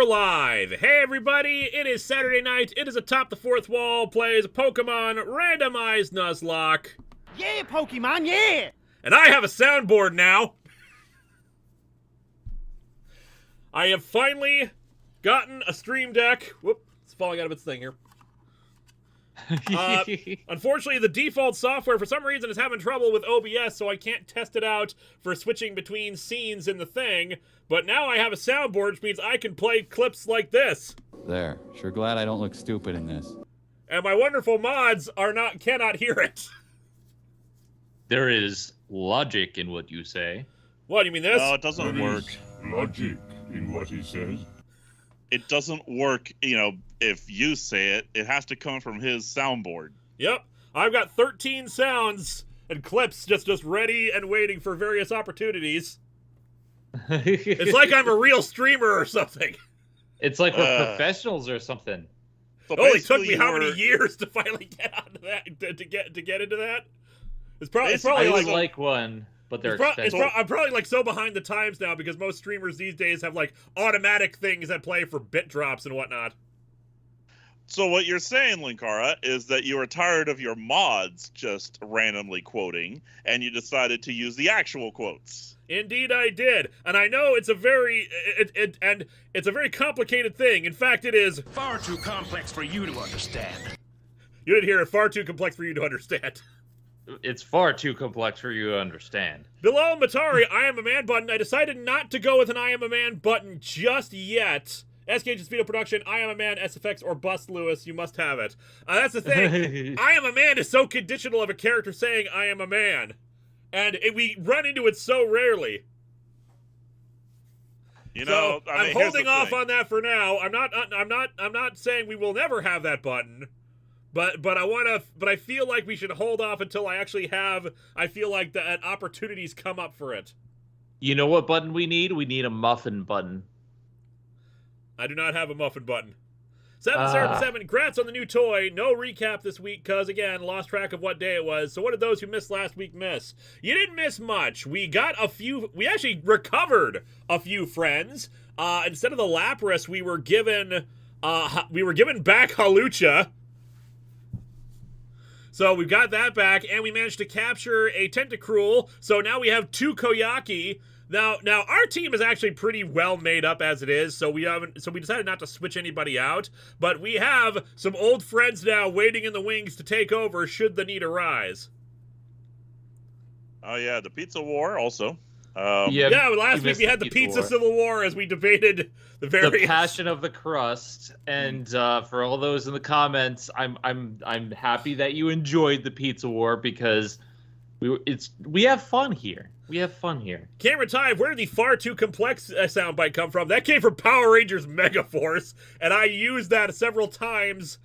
we're live. Hey everybody, it is Saturday night. It is Atop the Fourth Wall plays Pokemon Randomized Nuzlocke. Yeah, Pokemon, yeah! And I have a soundboard now. I have finally gotten a stream deck. Whoop, it's falling out of its thing here. Unfortunately, the default software for some reason is having trouble with OBS, so I can't test it out for switching between scenes in the thing. But now I have a soundboard, which means I can play clips like this. There. Sure glad I don't look stupid in this. And my wonderful mods cannot hear it. There is logic in what you say. What, you mean this? No, it doesn't work. Logic in what he says. It doesn't work, if you say it. It has to come from his soundboard. Yep. I've got 13 sounds and clips just ready and waiting for various opportunities. It's like I'm a real streamer or something. It's like we're professionals or something. So It only took me basically how many years to finally get onto that, to get into that? It's probably I would like like one, but they're expensive. I'm probably like so behind the times now because most streamers these days have like automatic things that play for bit drops and whatnot. So what you're saying, Linkara, is that you were tired of your mods just randomly quoting, and you decided to use the actual quotes. Indeed, I did, and I know it's a very it's a very complicated thing. In fact, it is Far too complex for you to understand. You didn't hear it. Far too complex for you to understand. It's far too complex for you to understand. Below Matari, I am a man button. I decided not to go with an I am a man button just yet. SKH Speedo Production, I am a man, SFX, or Bust Lewis, you must have it. That's the thing. I am a man is so conditional of a character saying I am a man. And we run into it so rarely. I'm holding off on that for now. I'm not saying we will never have that button. But I feel like we should hold off until I actually have, I feel like that opportunities come up for it. You know what button we need? We need a muffin button. I do not have a muffin button. 777, congrats on the new toy. No recap this week, because, again, lost track of what day it was. So what did those who missed last week miss? You didn't miss much. We actually recovered a few friends. Instead of the Lapras, we were given back Halucha. So we've got that back, and we managed to capture a Tentacruel. So now we have 2 Koyaki. Now our team is actually pretty well made up as it is, so we decided not to switch anybody out, but we have some old friends now waiting in the wings to take over should the need arise. Oh yeah, the pizza war also. Last week we had the pizza civil war as we debated the passion of the crust, and for all those in the comments, I'm happy that you enjoyed the pizza war because we have fun here. We have fun here. Camera Time, where did the far too complex soundbite come from? That came from Power Rangers Mega Force, and I used that several times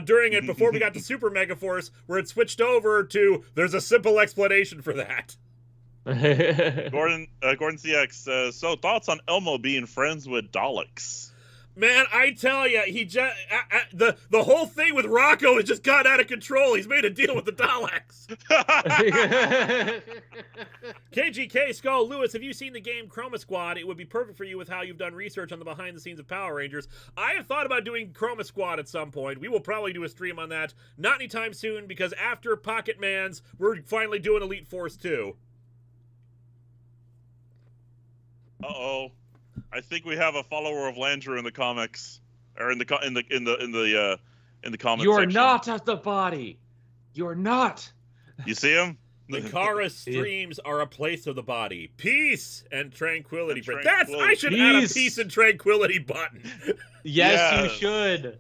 during it before we got to Super Mega Force, where it switched over to, there's a simple explanation for that. Gordon CX says, so thoughts on Elmo being friends with Daleks? Man, I tell you, he just the whole thing with Rocco has just got out of control. He's made a deal with the Daleks. KGK Skull Lewis, have you seen the game Chroma Squad? It would be perfect for you with how you've done research on the behind the scenes of Power Rangers. I have thought about doing Chroma Squad at some point. We will probably do a stream on that. Not anytime soon, because after Pocket Mans, we're finally doing Elite Force 2. Uh-oh. I think we have a follower of Landrew in the comics, or in the comments. You're not at the body. You're not. You see him? Linkara streams are a place of the body. Peace and tranquility. Tranquility. I should add a peace and tranquility button. Yes, you should.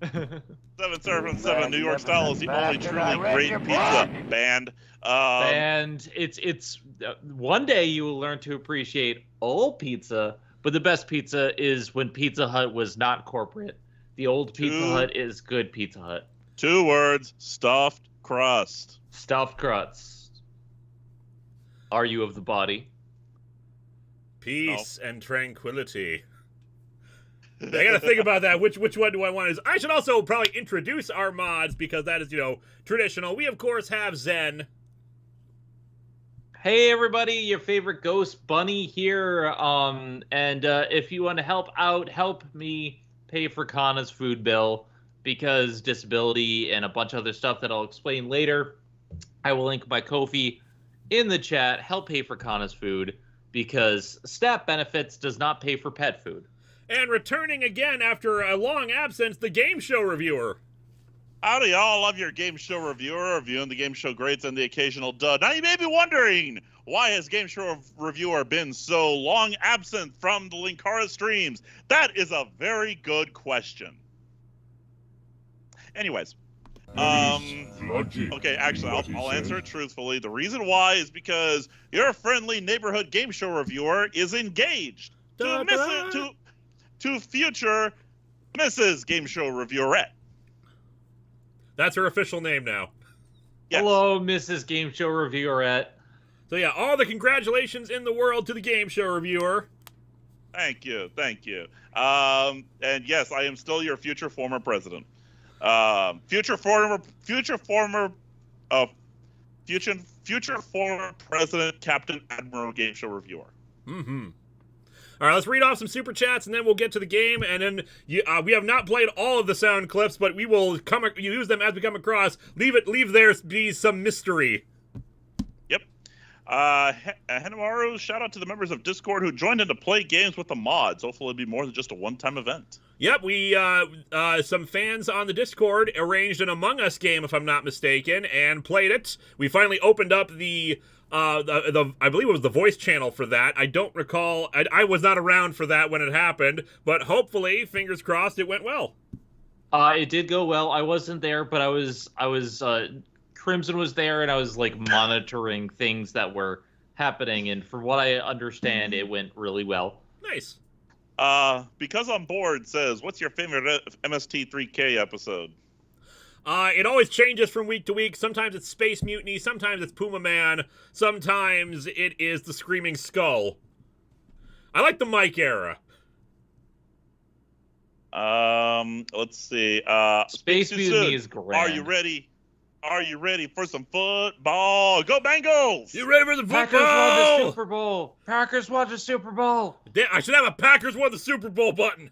777 New York style is the only truly great pizza band. And it's one day you will learn to appreciate old pizza, but the best pizza is when Pizza Hut was not corporate. The old Pizza Hut is good Pizza Hut. 2 words: stuffed crust. Stuffed crust. Are you of the body? Peace and tranquility. I gotta think about that. Which one do I want? I should also probably introduce our mods because that is, traditional. We of course have Zen. Hey everybody, your favorite ghost bunny here. And if you want to help out, help me pay for Kana's food bill, because disability and a bunch of other stuff that I'll explain later. I will link my Ko-fi in the chat. Help pay for Kana's food, because SNAP benefits does not pay for pet food. And returning again after a long absence, the game show reviewer. Howdy, y'all. Love your game show reviewer, reviewing the game show grades and the occasional dud. Now you may be wondering, why has game show reviewer been so long absent from the Linkara streams? That is a very good question. Anyways, okay, actually, I'll answer it truthfully. The reason why is because your friendly neighborhood game show reviewer is engaged to future Mrs. Game Show Reviewerette. That's her official name now. Yes. Hello, Mrs. Game Show Reviewerette. So yeah, all the congratulations in the world to the game show reviewer. Thank you. And yes, I am still your future former president. Future former president, Captain Admiral Game Show Reviewer. Mm-hmm. All right, let's read off some super chats, and then we'll get to the game. And then we have not played all of the sound clips, but we will use them as we come across. Leave there be some mystery. Yep. Hanamaru, shout out to the members of Discord who joined in to play games with the mods. Hopefully, it'll be more than just a one-time event. Yep, we some fans on the Discord arranged an Among Us game, if I'm not mistaken, and played it. We finally opened up the I believe it was the voice channel for that. I don't recall. I was not around for that when it happened, but hopefully, fingers crossed, it went well. It did go well. I wasn't there, but I was Crimson was there, and I was like monitoring things that were happening, and from what I understand, it went really well. Nice. Because I'm bored says, what's your favorite MST3K episode? It always changes from week to week. Sometimes it's Space Mutiny, sometimes it's Puma Man, sometimes it is the Screaming Skull. I like the Mike era. Let's see. Space Mutiny is grand. Are you ready for some football? Go Bengals! You ready for the football? Packers won the Super Bowl. Packers won the Super Bowl. Damn, I should have a Packers won the Super Bowl button.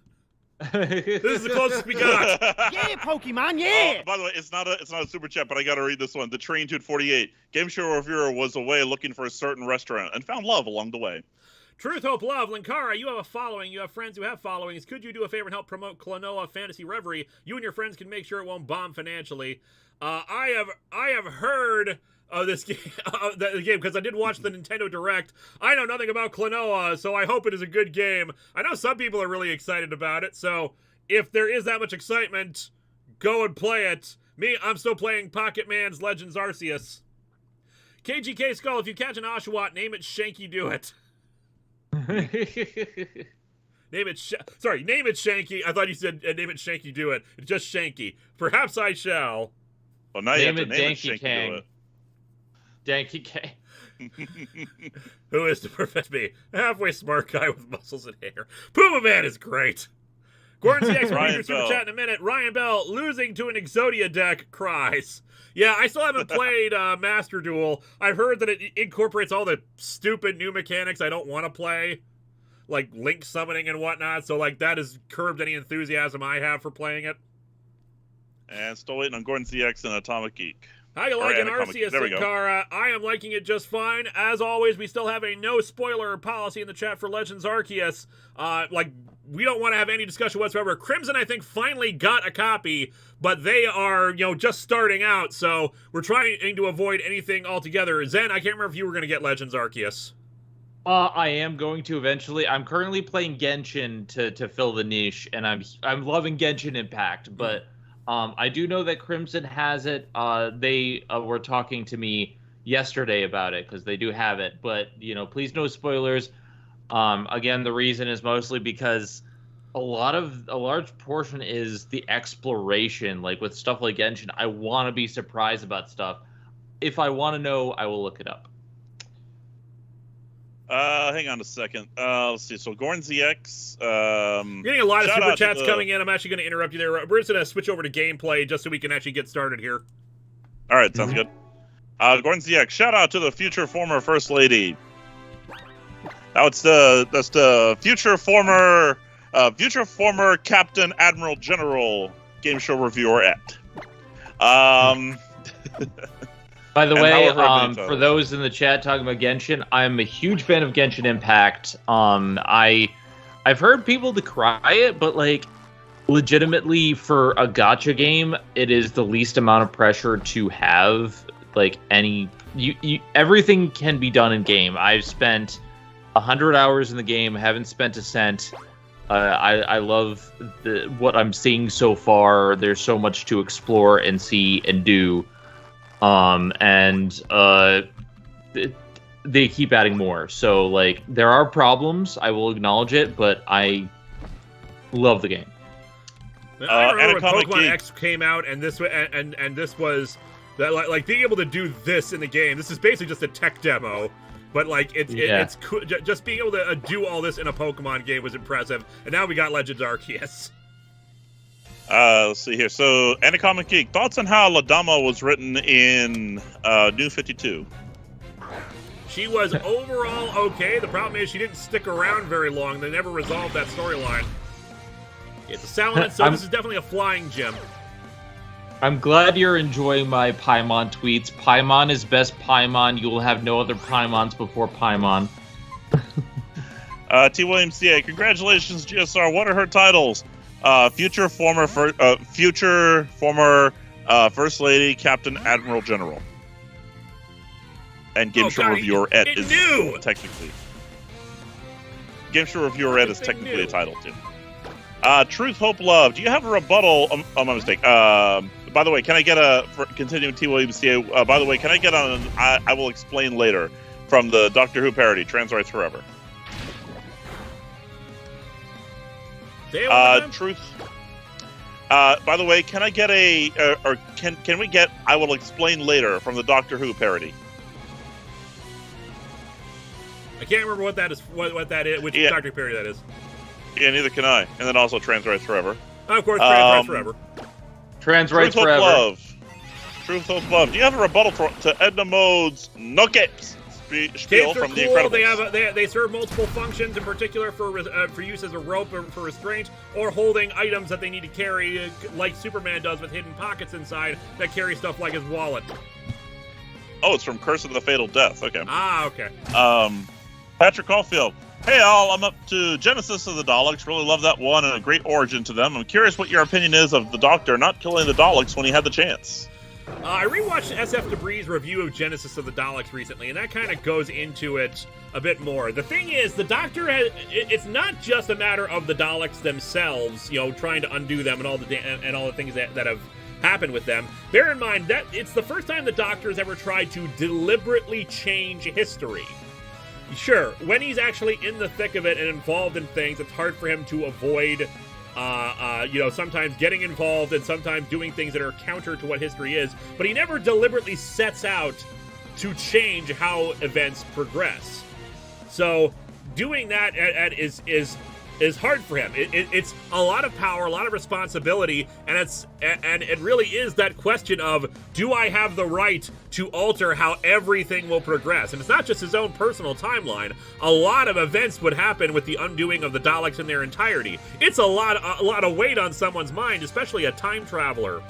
This is the closest we got. Yeah, Pokemon, yeah! By the way, it's not a super chat, but I gotta read this one. The Train Dude 48. Game show reviewer was away looking for a certain restaurant and found love along the way. Truth, Hope, Love, Linkara, you have a following. You have friends who have followings. Could you do a favor and help promote Klonoa Fantasy Reverie? You and your friends can make sure it won't bomb financially. I have heard of this game, the game, because I did watch the Nintendo Direct. I know nothing about Klonoa, so I hope it is a good game. I know some people are really excited about it, so if there is that much excitement, go and play it. Me, I'm still playing Pocket Man's Legends Arceus. KGK Skull, if you catch an Oshawott, name it Shanky Do It. Name it Shanky. I thought you said name it Shanky Do It. It's just Shanky. Perhaps I shall. Well, now you have to Name name it it Shanky Kang. Do It. Danky K. Who is to prevent me? A halfway smart guy with muscles and hair. Puma Man is great. Gordon CX will read your super chat in a minute. Ryan Bell, losing to an Exodia deck, cries. Yeah, I still haven't played Master Duel. I've heard that it incorporates all the stupid new mechanics I don't want to play, like link summoning and whatnot, so like that has curbed any enthusiasm I have for playing it. And still waiting on Gordon CX and Atomic Geek. How you liking Arceus, Linkara? I am liking it just fine. As always, we still have a no spoiler policy in the chat for Legends Arceus. We don't want to have any discussion whatsoever. Crimson, I think, finally got a copy, but they are, just starting out, so we're trying to avoid anything altogether. Zen, I can't remember if you were going to get Legends Arceus. I am going to eventually. I'm currently playing Genshin to fill the niche, and I'm loving Genshin Impact, but I do know that Crimson has it. They were talking to me yesterday about it because they do have it, but please no spoilers. Again, the reason is mostly because a large portion is the exploration. Like with stuff like Genshin, I want to be surprised about stuff. If I want to know, I will look it up. Hang on a second. Let's see. So Gorn ZX. Getting a lot of super chats coming in. I'm actually going to interrupt you there. We're just going to switch over to gameplay just so we can actually get started here. All right, sounds good. Gordon ZX, shout out to the future former First Lady. That's the future former Captain Admiral General Game Show Reviewerette. By the way, for those in the chat talking about Genshin, I'm a huge fan of Genshin Impact. I've heard people decry it, but like legitimately for a gacha game, it is the least amount of pressure to have like any everything can be done in game. I've spent 100 hours in the game, haven't spent a cent. I love what I'm seeing so far. There's so much to explore and see and do. They keep adding more. So like there are problems, I will acknowledge it, but I love the game. I remember when Pokemon X came out, and this was that like being able to do this in the game. This is basically just a tech demo, but like it's cool. Just being able to do all this in a Pokemon game was impressive. And now we got Legends Arceus. Let's see here. So, Anacomic Geek, thoughts on how Ladama was written in New 52? She was overall okay. The problem is she didn't stick around very long. They never resolved that storyline. It's a Salamence, so this is definitely a flying gym. I'm glad you're enjoying my Paimon tweets. Paimon is best Paimon. You will have no other Paimons before Paimon. T. Williams CA, congratulations, GSR. What are her titles? Future former First Lady, Captain Admiral General, and Game Show Reviewer Ed is technically. Game Show Reviewer Ed is technically a title too. Truth, Hope, Love. Do you have a rebuttal? My mistake. By the way, can I get continuing T. Williams CA? By the way, can I get on? I will explain later from the Doctor Who parody, Trans Rights Forever. Truth. By the way, can I get can we get I will explain later from the Doctor Who parody? I can't remember what that is. What that is? Which Doctor Who parody that is? Yeah, neither can I. And then also Trans Rights Forever. Oh, of course, Trans Rights Forever. Trans Rights Forever. Truth, Hope, Love. Do you have a rebuttal to Edna Mode's Nuggets? Spiel from The Incredibles. They serve multiple functions, in particular for use as a rope or for restraint, or holding items that they need to carry, like Superman does with hidden pockets inside that carry stuff like his wallet. Oh, it's from Curse of the Fatal Death. Okay. Okay. Patrick Caulfield. Hey all, I'm up to Genesis of the Daleks. Really love that one and a great origin to them. I'm curious what your opinion is of the Doctor not killing the Daleks when he had the chance. I rewatched SF Debris' review of Genesis of the Daleks recently, and that kind of goes into it a bit more. The thing is, the Doctor it's not just a matter of the Daleks themselves, trying to undo them and all the things that have happened with them. Bear in mind that it's the first time the Doctor has ever tried to deliberately change history. Sure, when he's actually in the thick of it and involved in things, it's hard for him to avoid sometimes getting involved and sometimes doing things that are counter to what history is, but he never deliberately sets out to change how events progress. So doing that is hard for him. It's a lot of power, a lot of responsibility, and it really is that question of, do I have the right to alter how everything will progress? And it's not just his own personal timeline. A lot of events would happen with the undoing of the Daleks in their entirety. It's a lot of weight on someone's mind, especially a time traveler.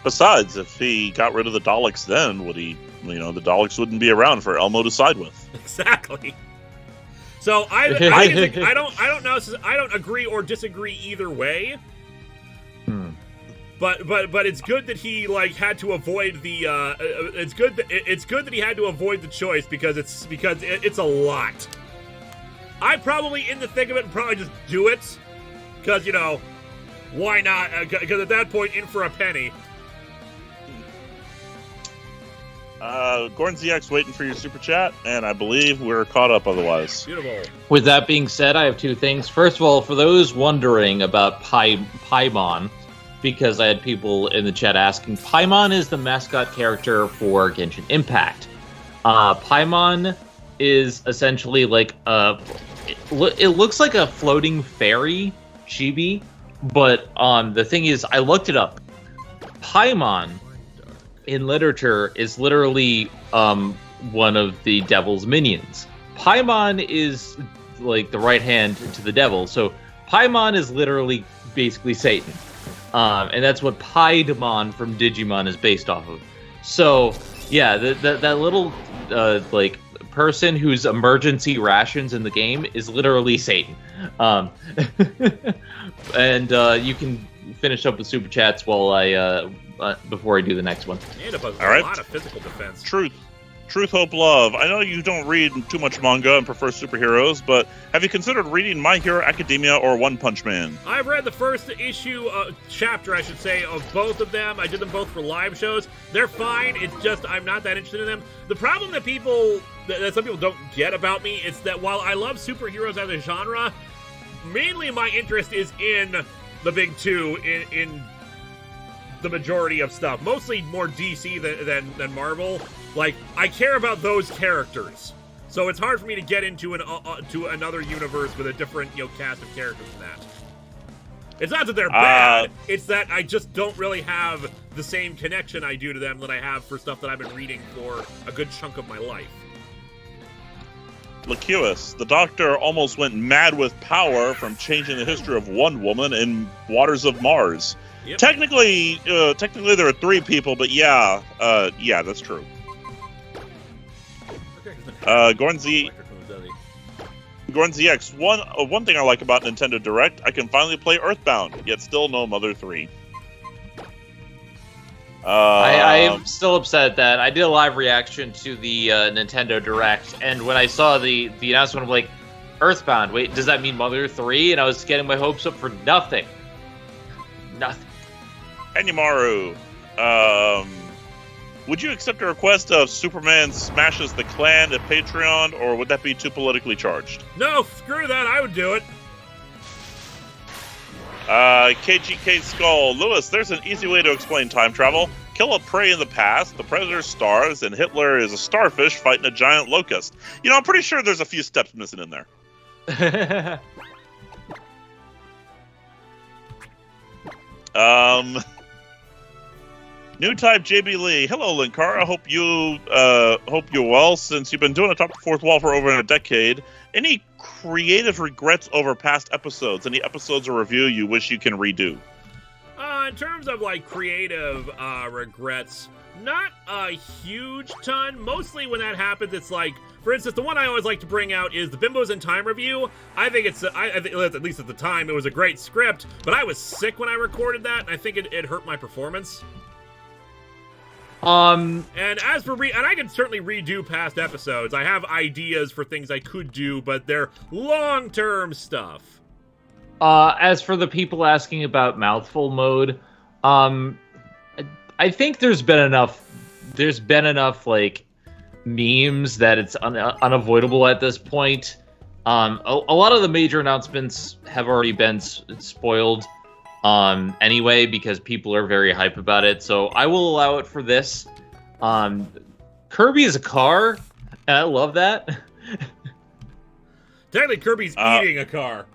Besides, if he got rid of the Daleks then, would he, the Daleks wouldn't be around for Elmo to side with. Exactly. So I don't know. I don't agree or disagree either way. But it's good that he had to avoid the. It's good that he had to avoid the choice because it's a lot. I probably in the thick of it probably just do it because why not? Because at that point, in for a penny. Gordon ZX waiting for your super chat, and I believe we're caught up otherwise. Beautiful. With that being said, I have two things. First of all, for those wondering about Paimon, because I had people in the chat asking, Paimon is the mascot character for Genshin Impact. Paimon is essentially like it looks like a floating fairy chibi, but the thing is, I looked it up. Paimon in literature is literally one of the devil's minions. Paimon is like the right hand to the devil. So Paimon is literally basically Satan. And that's what Paimon from Digimon is based off of. So yeah, that little like person whose emergency rations in the game is literally Satan. And you can finish up with super chats while I before I do the next one. And a All right. lot of physical defense. Truth, Hope, Love. I know you don't read too much manga and prefer superheroes, but have you considered reading My Hero Academia or One Punch Man? I've read the first issue, chapter, I should say, of both of them. I did them both for live shows. They're fine. It's just I'm not that interested in them. The problem that that some people don't get about me is that while I love superheroes as a genre, mainly my interest is in the big two, in the majority of stuff. Mostly more DC than Marvel. Like, I care about those characters. So it's hard for me to get into to another universe with a different, cast of characters than that. It's not that they're bad, it's that I just don't really have the same connection I do to them that I have for stuff that I've been reading for a good chunk of my life. Lacuus, the Doctor almost went mad with power from changing the history of one woman in Waters of Mars. Yep. Technically there are 3 people, but yeah, that's true. Gordon ZX, one thing I like about Nintendo Direct, I can finally play Earthbound, yet still no Mother 3. I am still upset at that. I did a live reaction to the Nintendo Direct, and when I saw the announcement, I'm like, Earthbound, wait, does that mean Mother 3? And I was getting my hopes up for nothing. Nothing. Enimaru, would you accept a request of Superman smashes the Klan at Patreon, or would that be too politically charged? No, screw that, I would do it. KGK Skull, Lewis, there's an easy way to explain time travel. Kill a prey in the past, the predator stars, and Hitler is a starfish fighting a giant locust. I'm pretty sure there's a few steps missing in there. New type JB Lee. Hello, Linkara. Hope you're well. Since you've been doing Atop the Fourth Wall for over a decade, any creative regrets over past episodes? Any episodes or review you wish you can redo? In terms of creative regrets, not a huge ton. Mostly when that happens, it's like, for instance, the one I always like to bring out is the Bimbos in Time review. I think it's, I think, at least at the time, it was a great script, but I was sick when I recorded that, and I think it hurt my performance. And as for and I can certainly redo past episodes. I have ideas for things I could do, but they're long-term stuff. As for the people asking about mouthful mode, I think there's been enough like memes that it's unavoidable at this point. A lot of the major announcements have already been spoiled anyway, because people are very hype about it, so I will allow it for this. Kirby is a car, and I love that. Technically, Kirby's eating a car.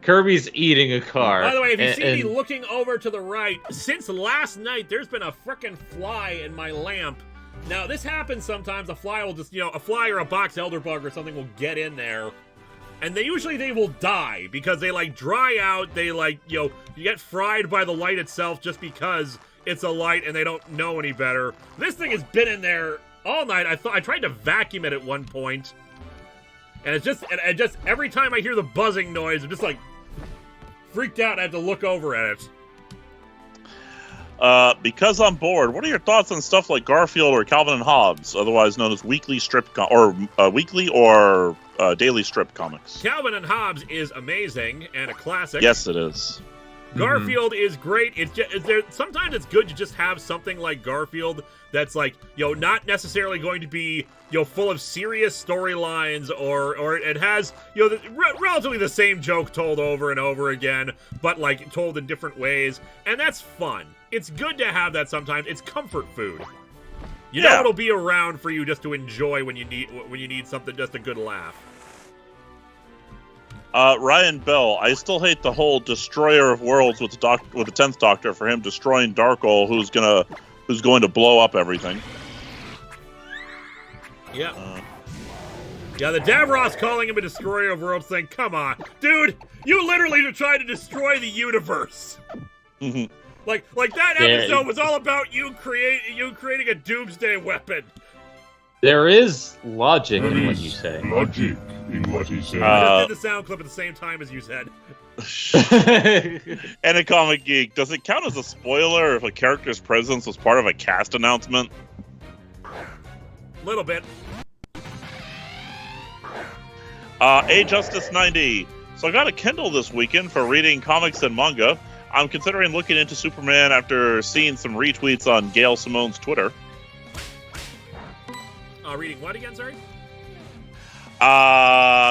Kirby's eating a car. By the way, if you see me looking over to the right, since last night, there's been a frickin' fly in my lamp. Now, this happens sometimes. A fly will just, a fly or a box elder bug or something will get in there. And they will die because they dry out. They you get fried by the light itself just because it's a light and they don't know any better. This thing has been in there all night. I tried to vacuum it at one point, and it just every time I hear the buzzing noise, I'm just freaked out. I have to look over at it. Because I'm bored, what are your thoughts on stuff like Garfield or Calvin and Hobbes, otherwise known as weekly daily strip comics? Calvin and Hobbes is amazing and a classic. Yes, it is. Garfield is great. It's just, sometimes it's good to just have something like Garfield that's not necessarily going to be full of serious storylines, or it has relatively the same joke told over and over again, but told in different ways, and that's fun. It's good to have that sometimes. It's comfort food. You know it'll be around for you just to enjoy when you need something, just a good laugh. Ryan Bell, I still hate the whole destroyer of worlds with the 10th Doctor for him destroying Darkle, who's gonna who's going to blow up everything. Yeah. Yeah, the Davros calling him a destroyer of worlds thing. Come on, dude! You literally are trying to destroy the universe. Like that episode was all about you creating a doomsday weapon. There is logic in what you say. Logic in what he said. I just did the sound clip at the same time as you said. And a Comic Geek, does it count as a spoiler if a character's presence was part of a cast announcement? Little bit. A Justice 90. So I got a Kindle this weekend for reading comics and manga. I'm considering looking into Superman after seeing some retweets on Gail Simone's Twitter. Reading what again, sorry?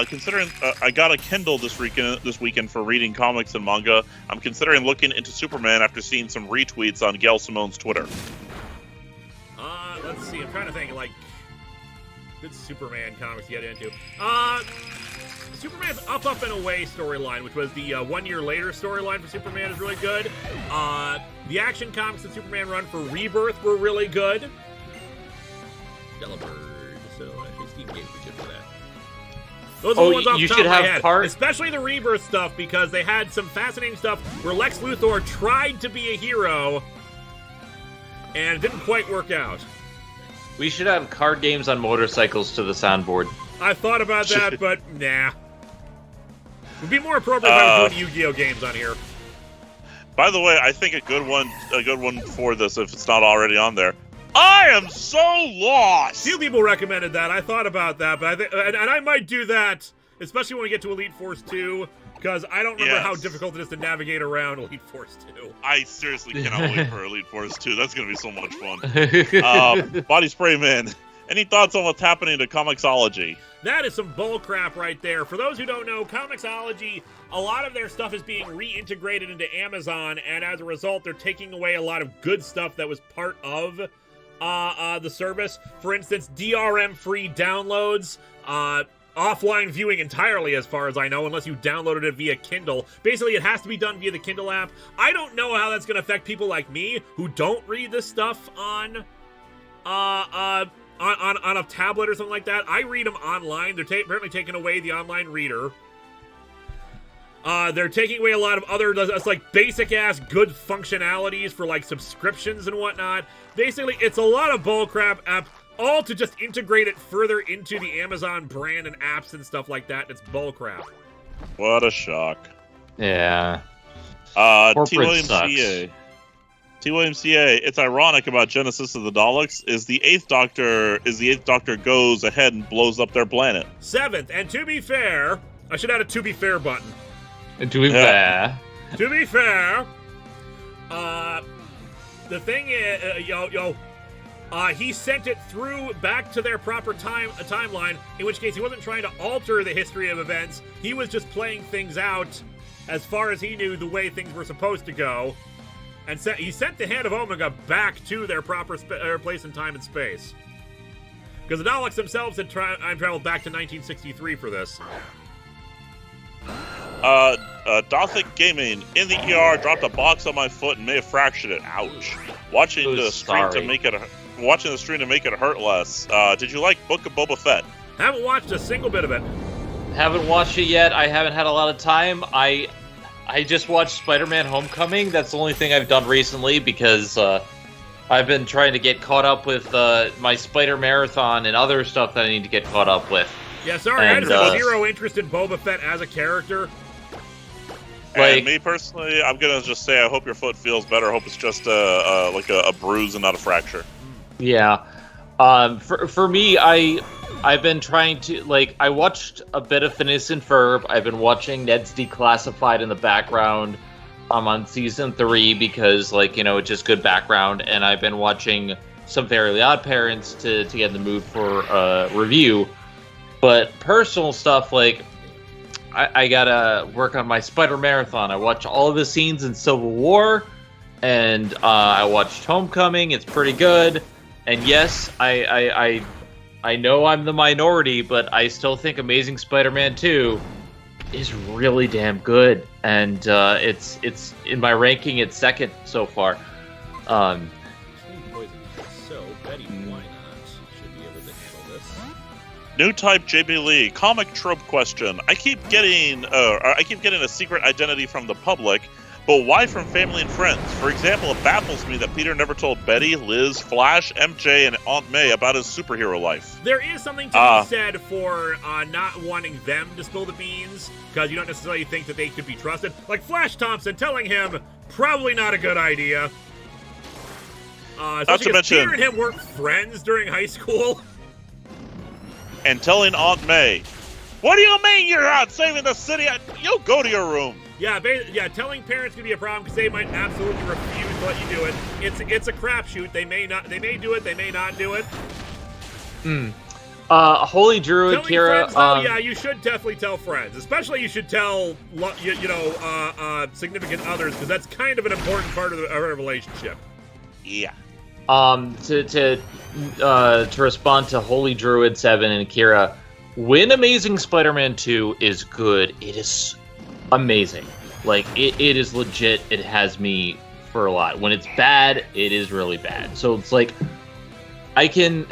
Considering I got a Kindle this weekend for reading comics and manga. I'm considering looking into Superman after seeing some retweets on Gail Simone's Twitter. Let's see. I'm trying to think, like, good Superman comics to get into. Superman's Up and Away storyline, which was the 1 year later storyline for Superman, is really good. The action comics that Superman run for Rebirth were really good. Delibird. So, Steam Games are good for that. Those are the ones off the top of my head. Especially the Rebirth stuff, because they had some fascinating stuff where Lex Luthor tried to be a hero, and it didn't quite work out. We should have card games on motorcycles to the soundboard. I thought about that, but nah. It would be more appropriate if I was doing Yu-Gi-Oh games on here. By the way, I think a good one for this, if it's not already on there. I am so lost. Few people recommended that. I thought about that, but and I might do that, especially when we get to Elite Force 2, because I don't remember how difficult it is to navigate around Elite Force 2. I seriously cannot wait for Elite Force 2. That's going to be so much fun. Body Spray Man, any thoughts on what's happening to Comixology? That is some bull crap right there. For those who don't know, Comixology, a lot of their stuff is being reintegrated into Amazon, and as a result, they're taking away a lot of good stuff that was part of the service. For instance, DRM-free downloads, offline viewing entirely, as far as I know, unless you downloaded it via Kindle. Basically, it has to be done via the Kindle app. I don't know how that's going to affect people like me who don't read this stuff on a tablet or something like that. I read them online. They're apparently taking away the online reader. They're taking away a lot of other, like, basic-ass good functionalities for, like, subscriptions and whatnot. Basically, it's a lot of bullcrap app, all to just integrate it further into the Amazon brand and apps and stuff like that. It's bullcrap. What a shock. Yeah. T. William CA. It's ironic about Genesis of the Daleks is the Eighth Doctor goes ahead and blows up their planet. 7th, and to be fair, I should add a to be fair button. And to be fair. To be fair, the thing is, he sent it through back to their proper timeline, in which case he wasn't trying to alter the history of events. He was just playing things out, as far as he knew, the way things were supposed to go. And he sent the Hand of Omega back to their proper place in time and space. Because the Daleks themselves had traveled back to 1963 for this. Dothic Gaming in the ER dropped a box on my foot and may have fractured it. Ouch. Watching the stream to make it hurt less. Did you like Book of Boba Fett? Haven't watched a single bit of it. Haven't watched it yet. I haven't had a lot of time. I just watched Spider-Man Homecoming. That's the only thing I've done recently because I've been trying to get caught up with my Spider Marathon and other stuff that I need to get caught up with. Yeah, sorry, I had zero interest in Boba Fett as a character. And me personally, I'm gonna just say I hope your foot feels better. I hope it's just like a bruise and not a fracture. Yeah. For me, I've been trying to, I watched a bit of Phineas and Ferb. I've been watching Ned's Declassified in the background. I'm on season 3 because, it's just good background. And I've been watching some Fairly Odd Parents to get in the mood for a review. But personal stuff, I gotta work on my Spider Marathon. I watched all of the scenes in Civil War, and I watched Homecoming. It's pretty good. And yes, I know I'm the minority, but I still think Amazing Spider-Man 2 is really damn good. And it's in my ranking, it's second so far. So, Betty, why not? Should be able to handle this. New type JB Lee comic trope question. I keep getting a secret identity from the public, but why from family and friends? For example, it baffles me that Peter never told Betty, Liz, Flash, MJ, and Aunt May about his superhero life. There is something to be said for not wanting them to spill the beans, because you don't necessarily think that they could be trusted. Like Flash Thompson telling him, probably not a good idea. Not to mention, Peter and him weren't friends during high school. And telling Aunt May, what do you mean you're out saving the city? You go to your room. Yeah, telling parents can be a problem because they might absolutely refuse to let you do it. It's a crapshoot. They may do it. They may not do it. Holy Druid, Telling Kira. Friends, though, yeah, you should definitely tell friends. Especially you should tell significant others, because that's kind of an important part of our relationship. Yeah. To respond to Holy Druid 7 and Kira, when Amazing Spider-Man 2 is good, it is amazing. Like, it is legit. It has me for a lot. When it's bad, it is really bad. So it's like, I can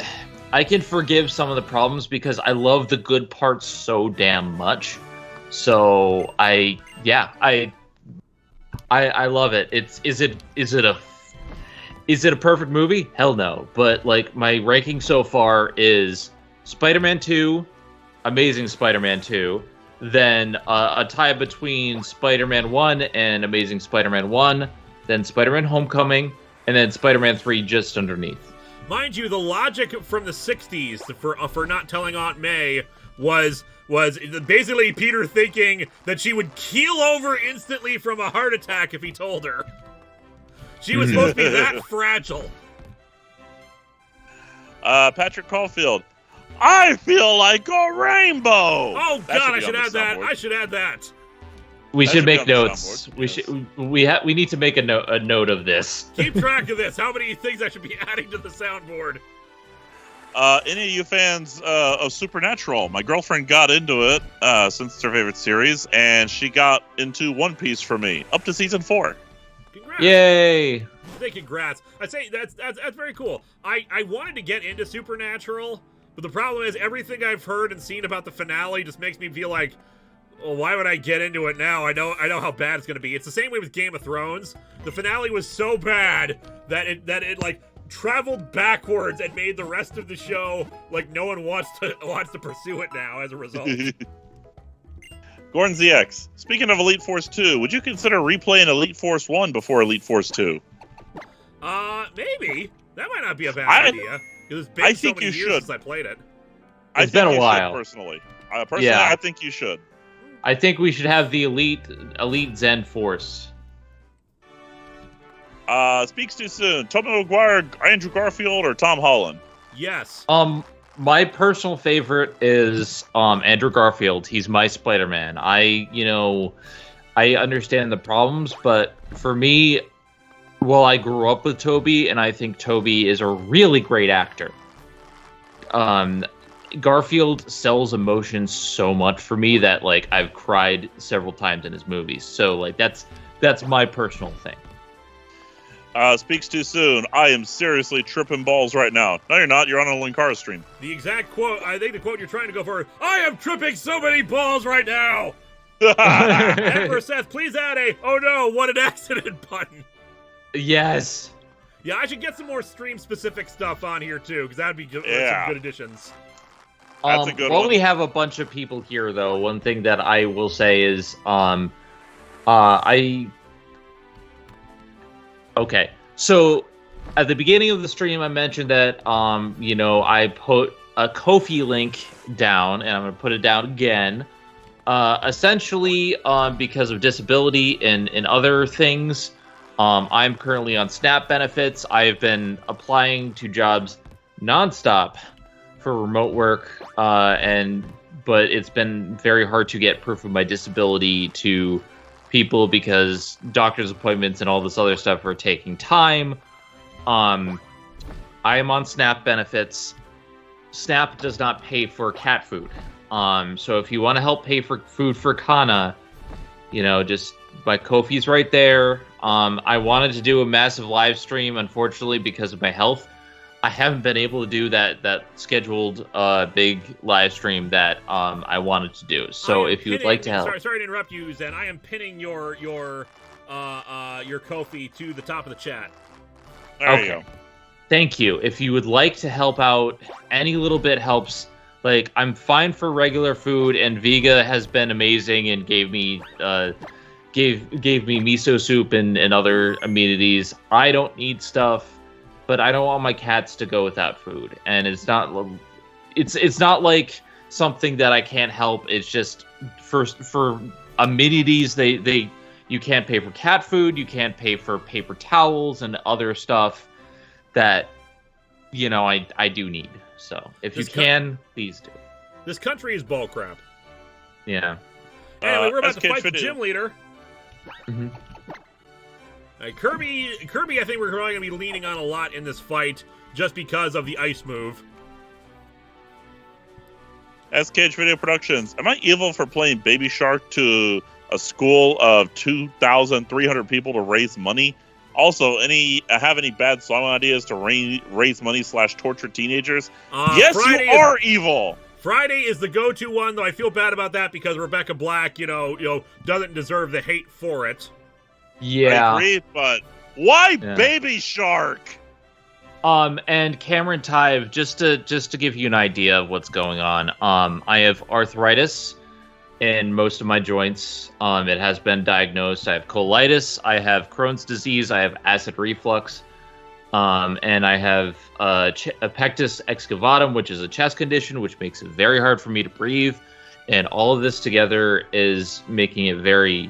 forgive some of the problems because I love the good parts so damn much. So I love it. Is it a perfect movie? Hell no. But like, my ranking so far is Spider-Man 2, Amazing Spider-Man 2, then a tie between Spider-Man 1 and Amazing Spider-Man 1, then Spider-Man Homecoming, and then Spider-Man 3 just underneath. Mind you, the logic from the 60s for not telling Aunt May was basically Peter thinking that she would keel over instantly from a heart attack if he told her. She was supposed to be that fragile. Patrick Caulfield. I feel like a rainbow. Oh God, I should add that. We should make notes. We need to make a note of this. Keep track of this. How many things I should be adding to the soundboard? Any of you fans of Supernatural? My girlfriend got into it since it's her favorite series, and she got into One Piece for me up to season 4. Congrats. Yay! Say congrats. I'd say that's very cool. I wanted to get into Supernatural, but the problem is everything I've heard and seen about the finale just makes me feel like, well, why would I get into it now? I know how bad it's going to be. It's the same way with Game of Thrones. The finale was so bad that it like traveled backwards and made the rest of the show like no one wants to pursue it now as a result. Gordon ZX. Speaking of Elite Force 2, would you consider replaying Elite Force 1 before Elite Force 2? Maybe. That might not be a bad idea. It's been so many years since I played it. It's been a while. Personally, yeah. I think you should. I think we should have the Elite Zen Force. Speaks too soon. Tobey Maguire, Andrew Garfield, or Tom Holland? Yes. My personal favorite is Andrew Garfield. He's my Spider-Man. I understand the problems, but for me, well, I grew up with Tobey, and I think Tobey is a really great actor. Garfield sells emotions so much for me that like I've cried several times in his movies. So like that's my personal thing. Speaks too soon. I am seriously tripping balls right now. No, you're not. You're on a Linkara stream. The exact quote, I think the quote you're trying to go for, I am tripping so many balls right now. Emperor Seth, please add a, oh no, what an accident button. Yes. Yeah, I should get some more stream-specific stuff on here, too, because that'd be good, some good additions. That's a good one. While we have a bunch of people here, though, one thing that I will say is, okay, so at the beginning of the stream, I mentioned that, I put a Ko-fi link down, and I'm going to put it down again. Essentially, because of disability and other things, I'm currently on SNAP benefits. I've been applying to jobs nonstop for remote work, but it's been very hard to get proof of my disability to people because doctor's appointments and all this other stuff are taking time. I am on SNAP benefits. SNAP does not pay for cat food. So if you want to help pay for food for Kana, just my Ko-fi's right there. I wanted to do a massive live stream, unfortunately, because of my health. I haven't been able to do that scheduled big live stream that I wanted to do. So if you would like to help, sorry to interrupt you, Zen. I am pinning your Ko-fi to the top of the chat. There you go. Thank you. If you would like to help out, any little bit helps. Like, I'm fine for regular food, and Vega has been amazing and gave me miso soup and other amenities. I don't need stuff, but I don't want my cats to go without food. And it's not like something that I can't help. It's just for amenities. You can't pay for cat food. You can't pay for paper towels and other stuff that I do need. So if you can, please do. This country is bullcrap. Yeah. Anyway, we're about to fight the gym leader. Mm-hmm. Kirby, I think we're probably going to be leaning on a lot in this fight just because of the ice move. SKH Video Productions. Am I evil for playing Baby Shark to a school of 2,300 people to raise money? Also, have any bad song ideas to raise money / torture teenagers? Yes, Friday you are evil. Friday is the go-to one, though I feel bad about that because Rebecca Black, doesn't deserve the hate for it. Yeah. I agree, but why Baby Shark? And Cameron Tive, just to give you an idea of what's going on, I have arthritis in most of my joints. It has been diagnosed. I have colitis, I have Crohn's disease, I have acid reflux, and I have pectus excavatum, which is a chest condition, which makes it very hard for me to breathe. And all of this together is making it very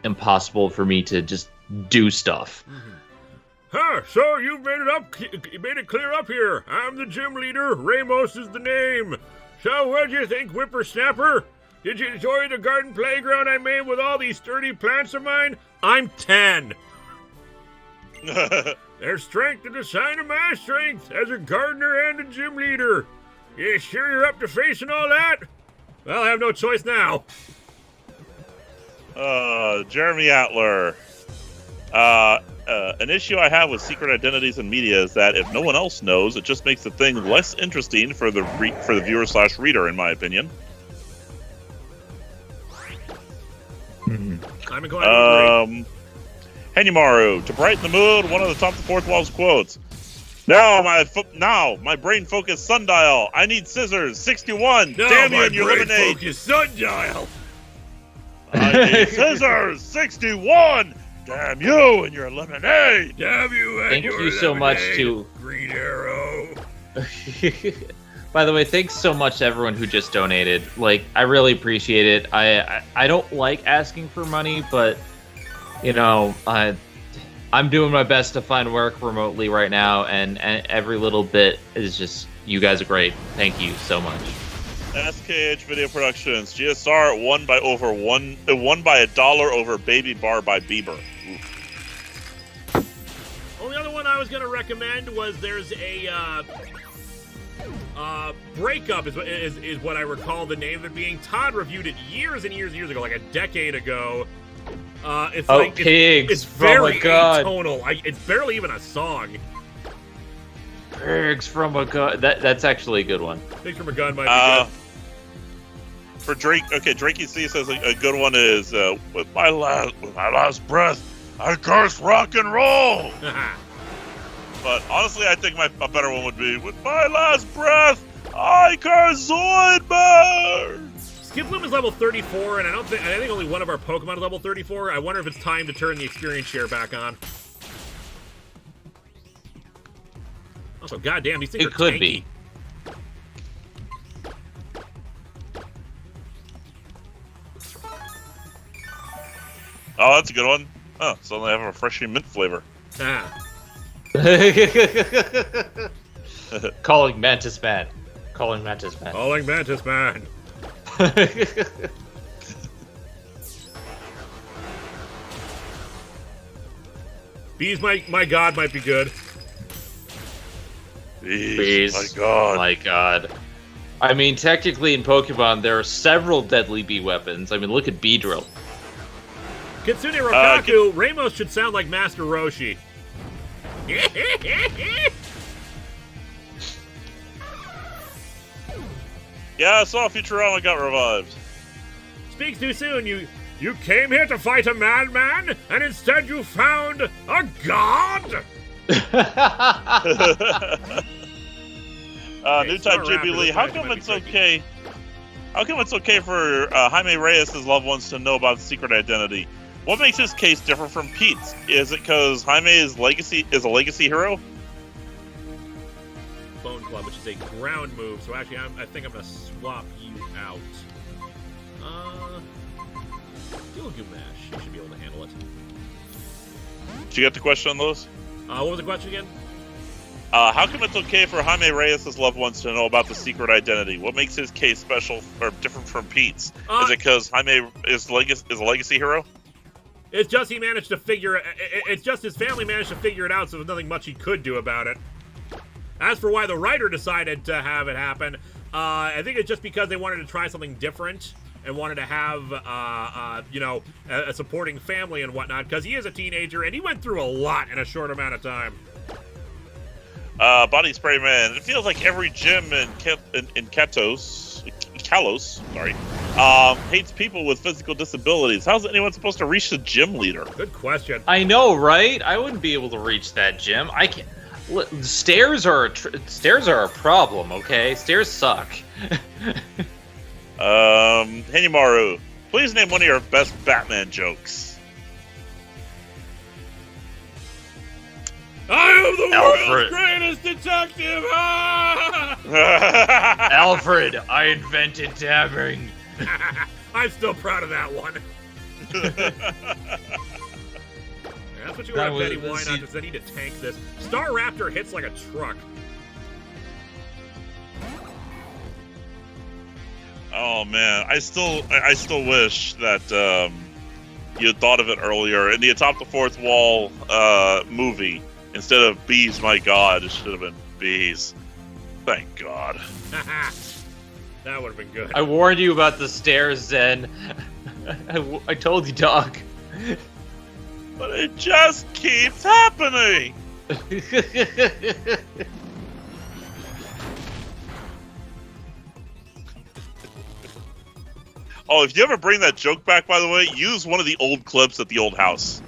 impossible for me to just do stuff. Huh, so you've made it clear up here. I'm the gym leader. Ramos is the name. So what'd you think, whippersnapper? Did you enjoy the garden playground I made with all these sturdy plants of mine? I'm 10. Their strength is a sign of my strength as a gardener and a gym leader. You sure you're up to facing all that? Well, I have no choice now. Jeremy Atler. An issue I have with secret identities in media is that if no one else knows, it just makes the thing less interesting for the viewer / reader, in my opinion. I'm going to agree. Henimaru, to brighten the mood, one of the top of the fourth wall's quotes. Now my brain focused sundial. I need scissors. 61. No, damn you and your lemonade. Brain focused sundial. I need scissors. 61. Damn you and your lemonade. Damn you and Thank your you so much to Green Arrow. By the way, thanks so much to everyone who just donated. Like, I really appreciate it. I don't like asking for money, but I'm doing my best to find work remotely right now, and every little bit is just, you guys are great. Thank you so much. SKH Video Productions. GSR won by $1 over Baby Bar by Bieber. Only other one I was going to recommend was there's a Breakup is what I recall the name of it being. Todd reviewed it years and years ago, like a decade ago. It's like it's very atonal. It's barely even a song. Pigs from a gun. That's actually a good one. Pigs from a gun might be good. For Drake, okay, Drakey C says a good one is with my last breath, I curse rock and roll. But honestly, I think a better one would be with my last breath, I curse Zoidberg. Skiploom is level 34, and I think only one of our Pokemon is level 34. I wonder if it's time to turn the experience share back on. Also, goddamn, these things are could tanky. Be. Oh, that's a good one. Oh, so they have a refreshing mint flavor. Calling Mantis Man. Calling Mantis Man. Calling Mantis Man. Bees, my god, might be good. Bees, my god. My god. I mean, technically in Pokemon, there are several deadly bee weapons. I mean, look at Beedrill. Kitsune Rokaku, Ramos should sound like Master Roshi. Yeah, I saw Futurama got revived. Speaks too soon. You came here to fight a madman, and instead you found a god. New type JB Lee. How come it's okay? How come it's okay for Jaime Reyes' loved ones to know about the secret identity? What makes his case different from Pete's? Is it because Jaime is a legacy hero? Bone Club, which is a ground move. So actually, I think I'm gonna swap you out. Gilgamesh. You should be able to handle it. Did you get the question on those? What was the question again? How come it's okay for Jaime Reyes' loved ones to know about the secret identity? What makes his case special or different from Pete's? Is it because Jaime is a legacy hero? It's just he managed to figure it. It's just his family managed to figure it out, so there's nothing much he could do about it. As for why the writer decided to have it happen, I think it's just because they wanted to try something different and wanted to have, a supporting family and whatnot, because he is a teenager and he went through a lot in a short amount of time. Body Spray Man. It feels like every gym in Kalos, hates people with physical disabilities. How's anyone supposed to reach the gym leader? Good question. I know, right? I wouldn't be able to reach that gym. I can't. Look, stairs are a problem. Okay, stairs suck. Henimaru, please name one of your best Batman jokes. I am the Alfred. world's greatest detective! Alfred, I invented dabbing. I'm still proud of that one. That's what you want, Betty. Why not? Because I need to tank this. Star Raptor hits like a truck. Oh man, I still wish that you had thought of it earlier. In the Atop the Fourth Wall movie, instead of bees, my God, it should have been bees. Thank God. That would have been good. I warned you about the stairs, Zen. I told you, dog. But it just keeps happening. Oh, if you ever bring that joke back, by the way, use one of the old clips at the old house.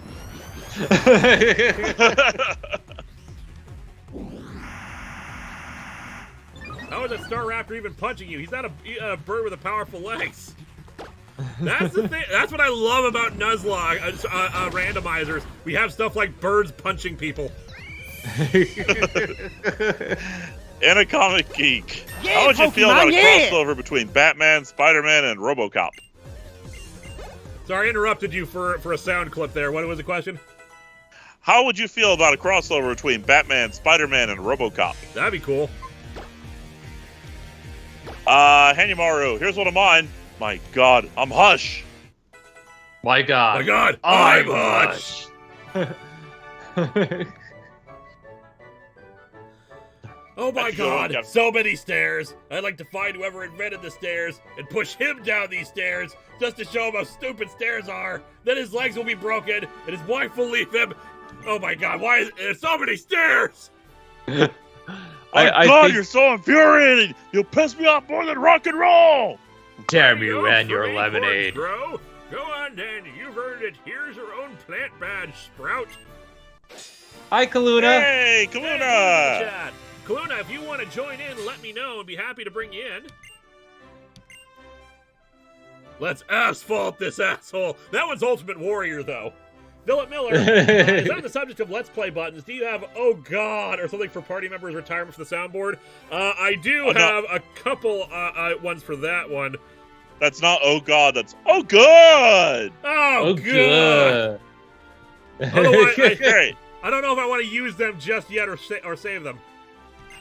How is that Star Raptor even punching you? He's not a bird with powerful legs. That's the thing. That's what I love about Nuzlocke randomizers. We have stuff like birds punching people. And a comic geek. Yeah, How would you feel about a Pokemon, crossover between Batman, Spider-Man, and RoboCop? Sorry, I interrupted you for a sound clip there. What was the question? How would you feel about a crossover between Batman, Spider-Man, and RoboCop? That'd be cool. Henimaru, here's one of mine. My God, I'm Hush. My God. My God, I'm Hush. Oh my God, so many stairs. I'd like to find whoever invented the stairs and push him down these stairs just to show him how stupid stairs are. Then his legs will be broken and his wife will leave him. Oh my God, why is there so many stairs? I think... you're so infuriating. You'll piss me off more than rock and roll. Damn you and your lemonade. Bro. Go on then, you've earned it. Here's your own plant badge, Sprout. Hi, Caluna. Hey, Caluna. Hey, Caluna, if you want to join in, let me know and be happy to bring you in. Let's asphalt this asshole. That one's Ultimate Warrior, though. Philip Miller, is on the subject of Let's Play buttons. Do you have, oh God, or something for party members' retirement for the soundboard? I do have a couple ones for that one. That's not oh God, that's oh good. Oh, good. Great. I don't know if I want to use them just yet or save them.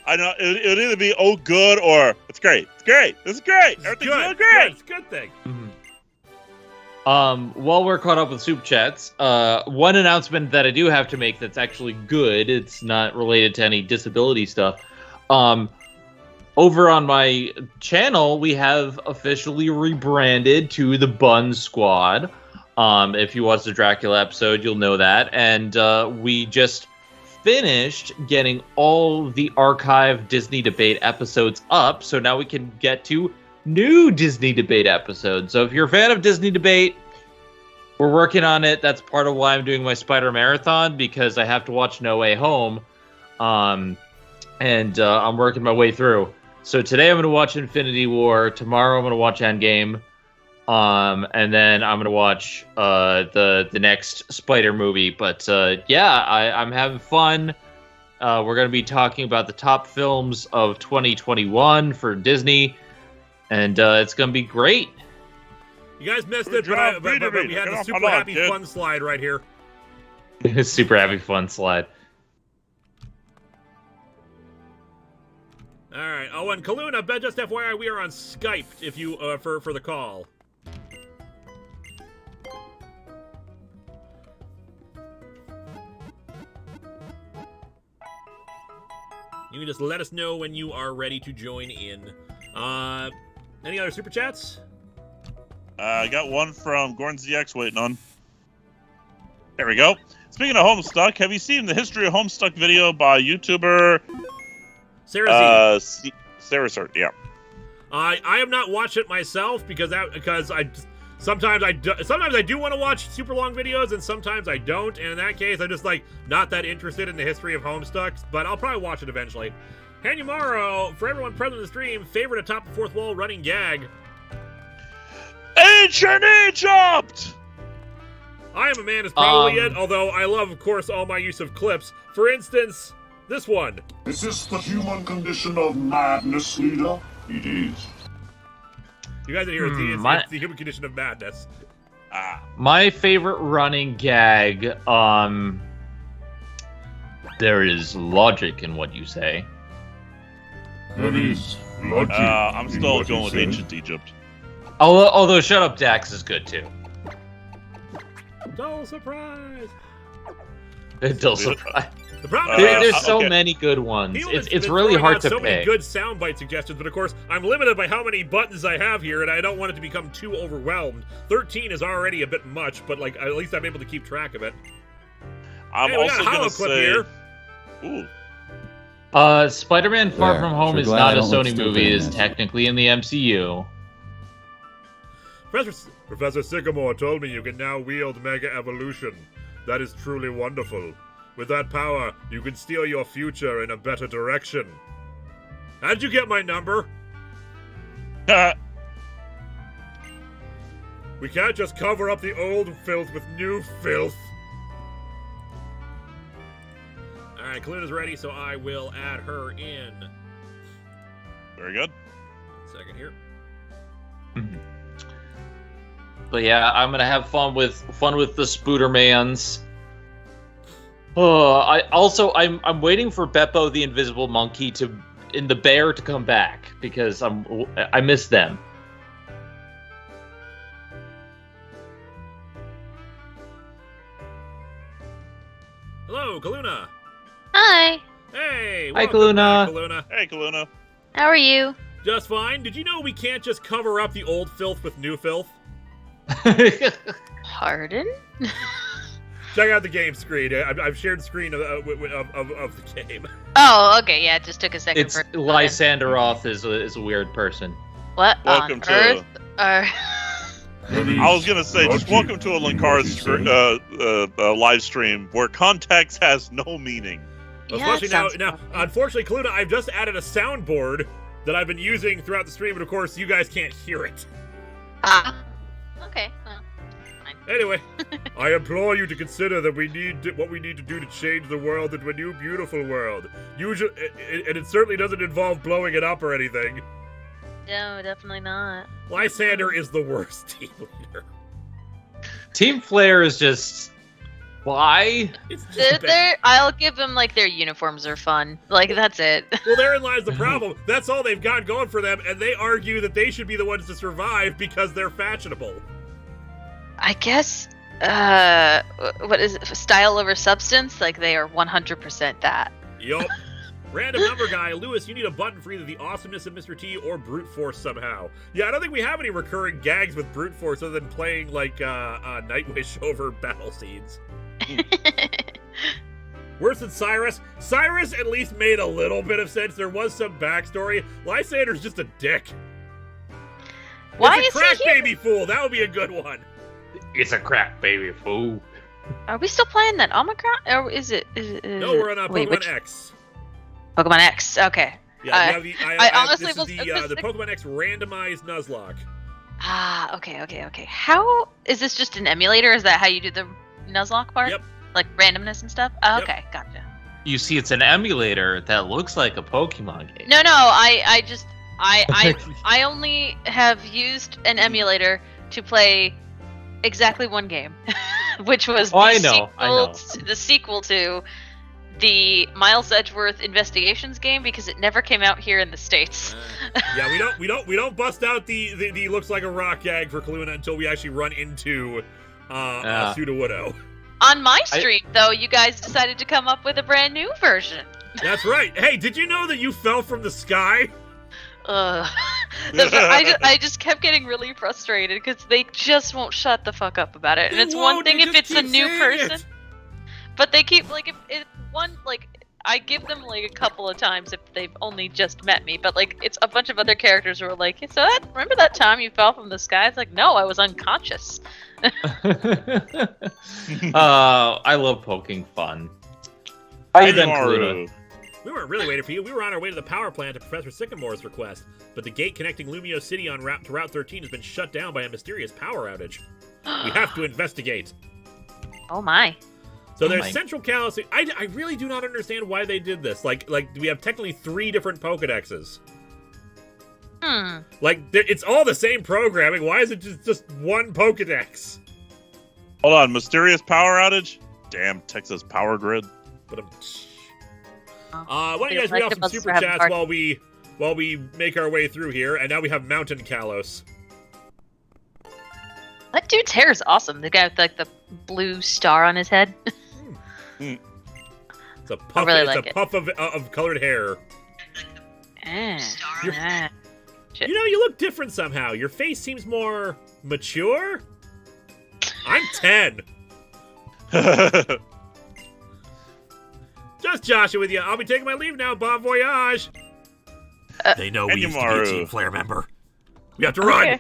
I know it would either be oh good or it's great. It's great. This is great. Everything's going great. It's a good thing. Mm-hmm. While we're caught up with soup chats, one announcement that I do have to make that's actually good. It's not related to any disability stuff. Over on my channel, we have officially rebranded to the Bun Squad. If you watched the Dracula episode, you'll know that. And we just finished getting all the archive Disney debate episodes up, so now we can get to new Disney Debate episode. So if you're a fan of Disney Debate, we're working on it. That's part of why I'm doing my Spider Marathon, because I have to watch No Way Home. I'm working my way through. So today I'm going to watch Infinity War. Tomorrow I'm going to watch Endgame. And then I'm going to watch the next Spider movie. But I'm having fun. We're going to be talking about the top films of 2021 for Disney. And it's going to be great. You guys missed it, but we had the super happy fun slide right here. Super happy fun slide. All right. Oh, and Caluna, just FYI, we are on Skype if you for the call. You can just let us know when you are ready to join in. Any other super chats? I got one from Gordon ZX waiting on. There we go. Speaking of Homestuck, have you seen the history of Homestuck video by YouTuber Sarah Z? Sarah Sir, yeah. I have not watched it myself because sometimes I do want to watch super long videos and sometimes I don't, and in that case I'm just like not that interested in the history of Homestucks, but I'll probably watch it eventually. Hanyamaro, for everyone present in the stream, favorite atop the fourth wall running gag. Ancient Egypt! I am a man is probably it, although I love, of course, all my use of clips. For instance, this one. Is this the human condition of madness, leader? It is. You guys didn't hear it's the human condition of madness. My favorite running gag, there is logic in what you say. There is logic. I'm still going with Ancient Egypt. Although Shut Up Dax is good too. Dull surprise. Dull surprise. The problem there's so many good ones. It's really hard to pick. So many good soundbite suggestions, but of course I'm limited by how many buttons I have here, and I don't want it to become too overwhelmed. 13 is already a bit much, but like at least I'm able to keep track of it. I'm also gonna say. Here. Spider-Man Far From Home is not a Sony movie. It is technically in the MCU. Professor Sycamore told me you can now wield Mega Evolution. That is truly wonderful. With that power, you can steer your future in a better direction. How'd you get my number? We can't just cover up the old filth with new filth. Alright, Kaluna's ready, so I will add her in. Very good. 1 second here. But yeah, I'm gonna have fun with the Spoodermans. I'm waiting for Beppo the Invisible Monkey and the bear to come back because I miss them. Hello, Caluna. Hi. Hey. Hi, Caluna. Caluna. Hey, Caluna. How are you? Just fine. Did you know we can't just cover up the old filth with new filth? Pardon? Check out the game screen. I've shared screen of the game. Oh, okay. Yeah, it just took a second. It's Lysanderoth is a weird person. What welcome on to earth? I was gonna say, just welcome to a Linkara live stream where context has no meaning. Yeah, Especially now, unfortunately, Caluna, I've just added a soundboard that I've been using throughout the stream, and of course, you guys can't hear it. Okay. Well, fine. Anyway, I implore you to consider that what we need to do to change the world into a new, beautiful world. Usually, and it certainly doesn't involve blowing it up or anything. No, definitely not. Lysander is the worst team leader. Team Flare is just why? It's just I'll give them like their uniforms are fun. Like that's it. Well, therein lies the problem. That's all they've got going for them, and they argue that they should be the ones to survive because they're fashionable. I guess. What is it? Style over substance? Like they are 100% that. Yup. Random number guy, Lewis, you need a button for either the awesomeness of Mr. T or brute force somehow. Yeah, I don't think we have any recurring gags with brute force other than playing like Nightwish over battle scenes. Worse than Cyrus. Cyrus at least made a little bit of sense. There was some backstory. Lysander's just a dick. Why it's a is crack he here? baby fool. That would be a good one. It's a crack baby fool. Are we still playing that Omicron? Or is it? No, we're on wait, Pokemon which- X. Pokemon X. Okay. Yeah, we have the, honestly this was is the Pokemon X randomized Nuzlocke. Okay. How is this just an emulator? Is that how you do the Nuzlocke part? Yep. Like randomness and stuff? Oh, okay, gotcha. You see, it's an emulator that looks like a Pokemon game. No, I only have used an emulator to play exactly one game, which was the sequel to the Miles Edgeworth Investigations game, because it never came out here in the States. Yeah, we don't bust out the looks like a rock gag for Caluna until we actually run into Sudowoodo. On my stream, though, you guys decided to come up with a brand new version. That's right. Hey, did you know that you fell from the sky? I just kept getting really frustrated because they just won't shut the fuck up about it. And it's one thing if it's a new person, but they keep if one I give them like a couple of times if they've only just met me, but like it's a bunch of other characters who are like, so remember that time you fell from the sky? It's like, no, I was unconscious. I love poking fun. How you been, Caluna? We weren't really waiting for you. We were on our way to the power plant at Professor Sycamore's request, but the gate connecting Lumio City on route to Route 13 has been shut down by a mysterious power outage. We have to investigate. Oh my. So there's Central Kalos. I really do not understand why they did this. Like we have technically 3 different Pokédexes. Like it's all the same programming. Why is it just one Pokédex? Hold on, mysterious power outage? Damn, Texas power grid. But why don't you guys read off some super chats while we make our way through here? And now we have Mountain Kalos. That dude's hair is awesome. The guy with like the blue star on his head. It's a puff. Puff of colored hair. You know, you look different somehow. Your face seems more mature. I'm 10. Just Joshua with you. I'll be taking my leave now. Bon voyage. They know we used to be a Team Flare member. We have to run.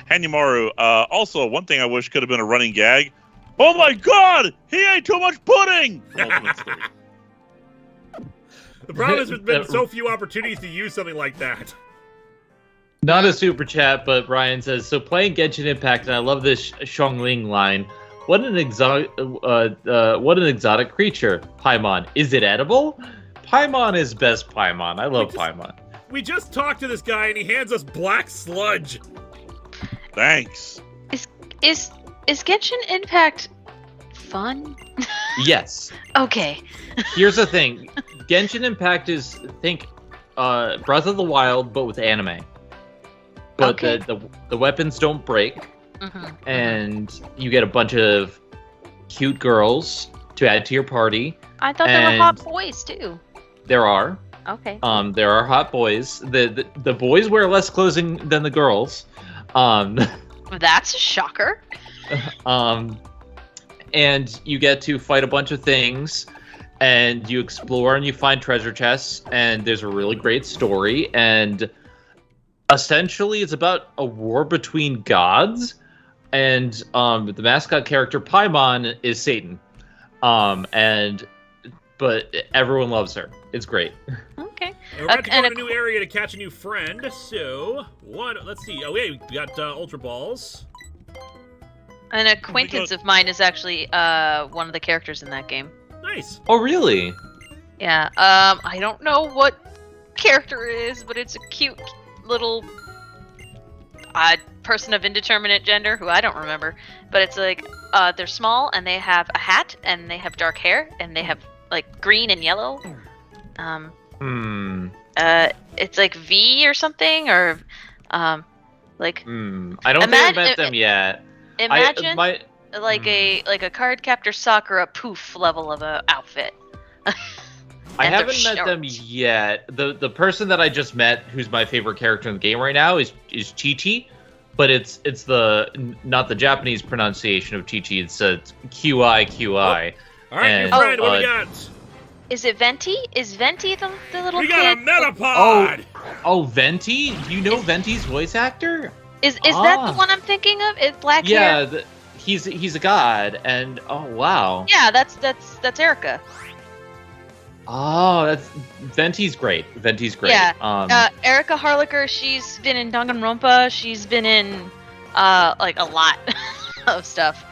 Hanyimaru, also, one thing I wish could have been a running gag. Oh my god! He ate too much pudding! The problem is there's been so few opportunities to use something like that. Not a super chat, but Brian says, so playing Genshin Impact, and I love this Xiongling line. What an exotic creature, Paimon. Is it edible? Paimon is best Paimon. I love Paimon. We just talked to this guy and he hands us black sludge. Thanks. Is Genshin Impact fun? Yes. Okay. Here's the thing. Genshin Impact is, think, Breath of the Wild, but with anime. But the weapons don't break. And you get a bunch of cute girls to add to your party. I thought there were hot boys too. There are. Okay. There are hot boys. The boys wear less clothing than the girls. That's a shocker. And you get to fight a bunch of things, and you explore and you find treasure chests, and there's a really great story, and essentially it's about a war between gods, and the mascot character Paimon is Satan, but everyone loves her. It's great. Okay. We're about to go in a new area to catch a new friend. So let's see. Oh yeah, we got Ultra Balls. An acquaintance of mine is actually one of the characters in that game. Nice. Oh really? Yeah. I don't know what character it is, but it's a cute little person of indeterminate gender who I don't remember. But it's like they're small and they have a hat and they have dark hair and they have like green and yellow. It's like V or something or like. I don't think I've met them yet. Imagine like a card captor Sakura poof level of a outfit. I haven't met them yet. The person that I just met, who's my favorite character in the game right now, is Chi-Chi, but it's not the Japanese pronunciation of Chi-Chi. It's QI. All right, new friend, what we got? Is it Venti? Is Venti the little We kid? got a Metapod! Oh, Venti? Do you know Venti's voice actor? Is that the one I'm thinking of? Is black hair? Yeah, he's a god, and oh wow. Yeah, that's Erica. Oh, that's Venti's great. Venti's great. Yeah. Erica Harlicker. She's been in Danganronpa. She's been in like a lot of stuff.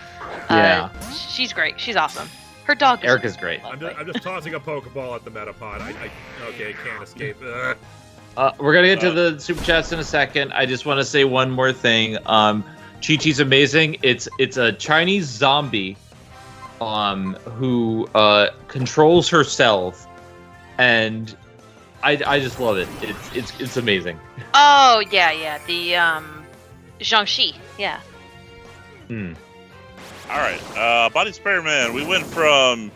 Yeah. She's great. She's awesome. Her dog. Erica's great. I'm just tossing a Pokeball at the Metapod. Okay, can't escape. We're gonna get to the super chats in a second. I just want to say one more thing. Chi-Chi's amazing. It's a Chinese zombie, who controls herself, and I just love it. It's amazing. Oh yeah. The Zhangxi. Yeah. All right, Body Sprayer Man. We went from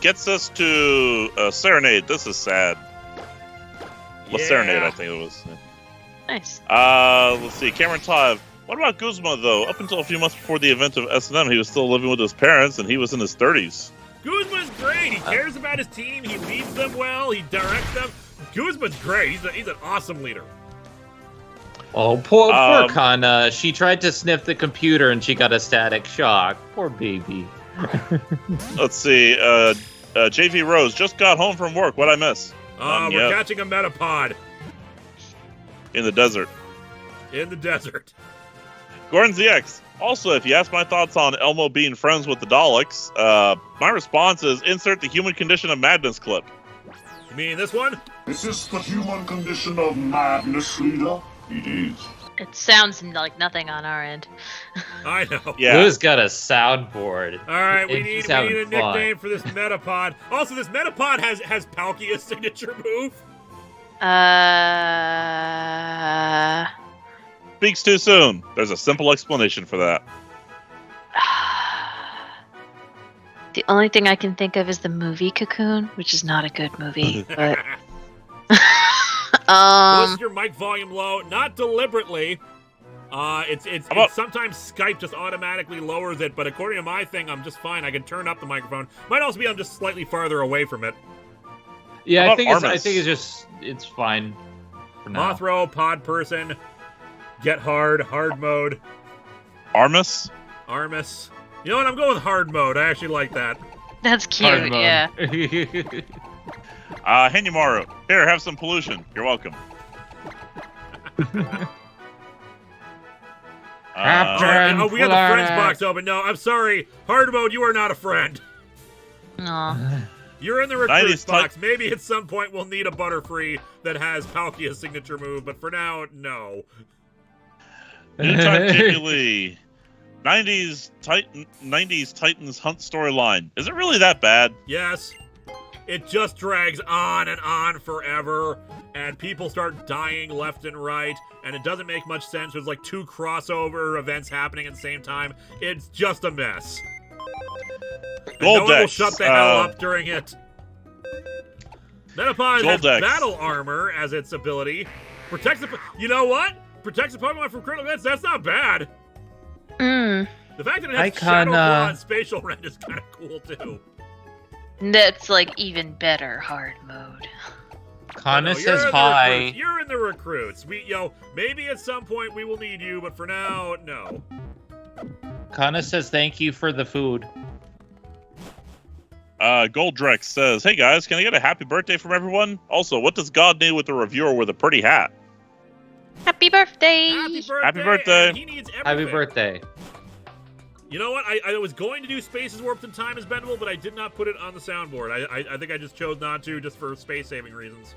gets us to Serenade. This is sad. Well, Serenade, I think it was. Nice. Let's see. Cameron Todd. What about Guzma, though? Up until a few months before the event of S&M, he was still living with his parents, and he was in his 30s. Guzma's great. He cares about his team. He leads them well. He directs them. Guzma's great. He's an awesome leader. Oh, poor Kana. She tried to sniff the computer and she got a static shock. Poor baby. Let's see. JV Rose just got home from work. What'd I miss? We're catching a Metapod. In the desert. In the desert. Gordon ZX. Also, if you ask my thoughts on Elmo being friends with the Daleks, my response is insert the human condition of madness clip. You mean this one? Is this the human condition of madness, leader? It is. It sounds like nothing on our end. I know. Yeah. Who's got a soundboard? All right, we need a fun. nickname for this Metapod. Also, this Metapod has Palkia's signature move. Speaks too soon. There's a simple explanation for that. The only thing I can think of is the movie Cocoon, which is not a good movie. But Listen your mic volume low, not deliberately. It's sometimes Skype just automatically lowers it, but according to my thing, I'm just fine. I can turn up the microphone. Might also be I'm just slightly farther away from it. Yeah, I think it's fine for now. Mothro, Pod Person, Get Hard mode. Armus? Armus. You know what? I'm going with hard mode. I actually like that. That's cute, yeah. Henimaru. Here, have some pollution. You're welcome. We got the friends box open. No, I'm sorry. Hard mode, you are not a friend. Aw. You're in the recruits box. Maybe at some point we'll need a Butterfree that has Palkia's signature move, but for now, no. New Time Jimmy Lee. 90s Titans Hunt storyline. Is it really that bad? Yes. It just drags on and on forever, and people start dying left and right, and it doesn't make much sense. There's like 2 crossover events happening at the same time. It's just a mess. No one will shut the hell up during it. Metapod has battle armor as its ability. Protects the... You know what? Protects the Pokemon from critical hits. That's not bad. The fact that it has Shadow Claw and Spatial Rend is kind of cool, too. That's like even better hard mode. Kana says hi. You're in the recruits. Maybe at some point we will need you, but for now, no. Kana says thank you for the food. Goldrex says, hey guys, can I get a happy birthday from everyone? Also, what does God need with a reviewer with a pretty hat? Happy birthday! Happy birthday! He needs everything. Happy birthday. You know what? I was going to do Spaces Warped in Time as bendable, but I did not put it on the soundboard. I think I just chose not to, just for space-saving reasons.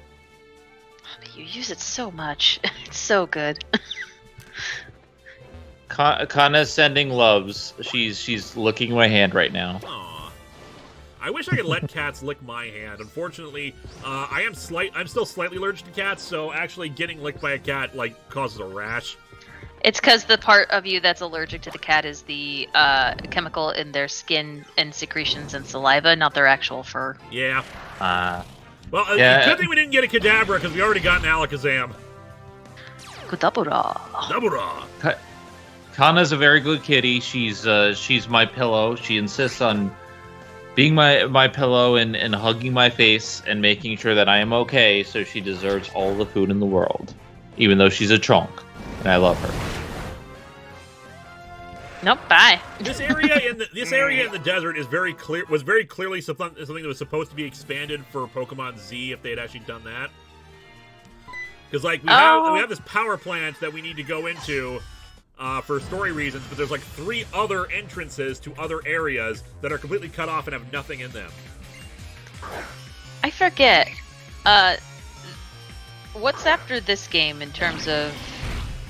You use it so much. It's so good. Kana's sending loves. She's licking my hand right now. Aww. I wish I could let cats lick my hand. Unfortunately, I'm still slightly allergic to cats, so actually getting licked by a cat causes a rash. It's because the part of you that's allergic to the cat is the chemical in their skin and secretions and saliva, not their actual fur. Yeah. Well, good thing we didn't get a Kadabra, because we already got an Alakazam. Kadabra. Kana's a very good kitty. She's my pillow. She insists on being my pillow and hugging my face and making sure that I am okay, so she deserves all the food in the world, even though she's a chonk, and I love her. Nope, bye. This area in the desert is was very clearly something that was supposed to be expanded for Pokemon Z if they had actually done that. Because like we have this power plant that we need to go into for story reasons, but there's like 3 other entrances to other areas that are completely cut off and have nothing in them. I forget. What's after this game in terms of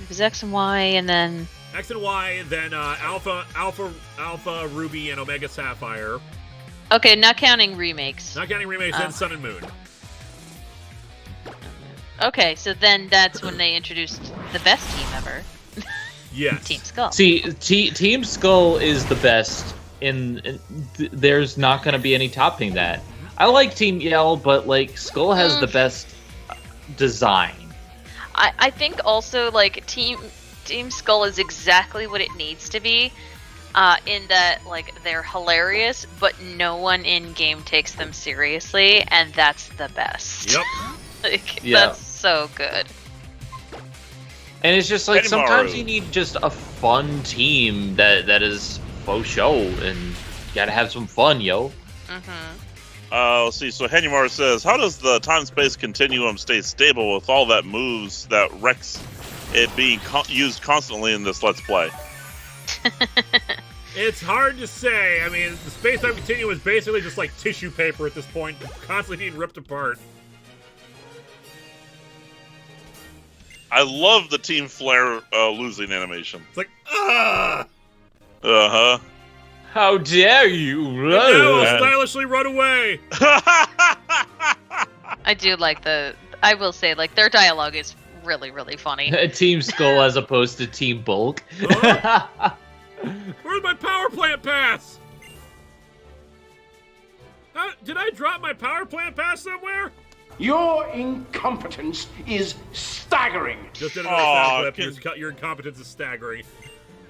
it was X and Y and then X and Y, then Alpha, Ruby, and Omega Sapphire. Okay, not counting remakes. Then Sun and Moon. Okay, so then that's when they introduced the best team ever. Yes. Team Skull. See, Team Skull is the best. There's not going to be any topping that. I like Team Yell, but like Skull has the best design. I think also like Team Skull is exactly what it needs to be, in that like they're hilarious, but no one in game takes them seriously, and that's the best. Yep. That's so good. And it's just like sometimes you need just a fun team that is faux show, and you gotta have some fun, yo. Let's see. So Henrymaru says, how does the time-space continuum stay stable with all that moves that wrecks it being used constantly in this Let's Play? It's hard to say. I mean, the space-time continuum is basically just like tissue paper at this point, constantly being ripped apart. I love the Team Flare losing animation. It's like, ah! Uh-huh. How dare you run? Now I'll stylishly run away. I do like I will say, like, their dialogue is really, really funny. Team Skull as opposed to Team Bulk. Where's my power plant pass? Did I drop my power plant pass somewhere? Your incompetence is staggering. Just in another sound clip, your incompetence is staggering.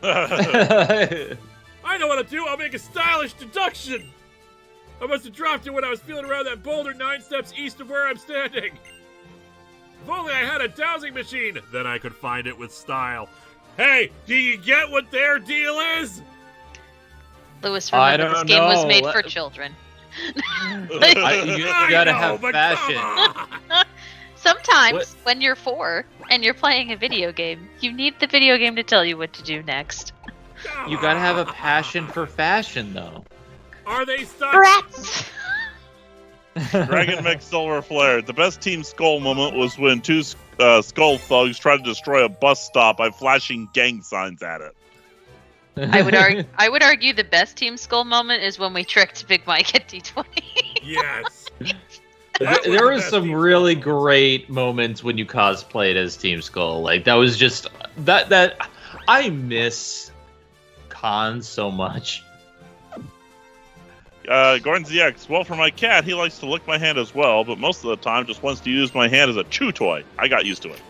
I know what to do. I'll make a stylish deduction. I must have dropped it when I was feeling around that boulder 9 steps east of where I'm standing. If only I had a dowsing machine, then I could find it with style. Hey, do you get what their deal is? Lewis, remember this game was made for children. You gotta have fashion. Sometimes, when you're 4 and you're playing a video game, you need the video game to tell you what to do next. You gotta have a passion for fashion, though. Are they stuck? Rats! Dragon Mech Silver Flare. The best Team Skull moment was when 2 Skull thugs tried to destroy a bus stop by flashing gang signs at it. I would argue the best Team Skull moment is when we tricked Big Mike at D20. Yes. There were some really great moments when you cosplayed as Team Skull. Like that was just that I miss cons so much. Gordon ZX. Well, for my cat, he likes to lick my hand as well, but most of the time just wants to use my hand as a chew toy. I got used to it.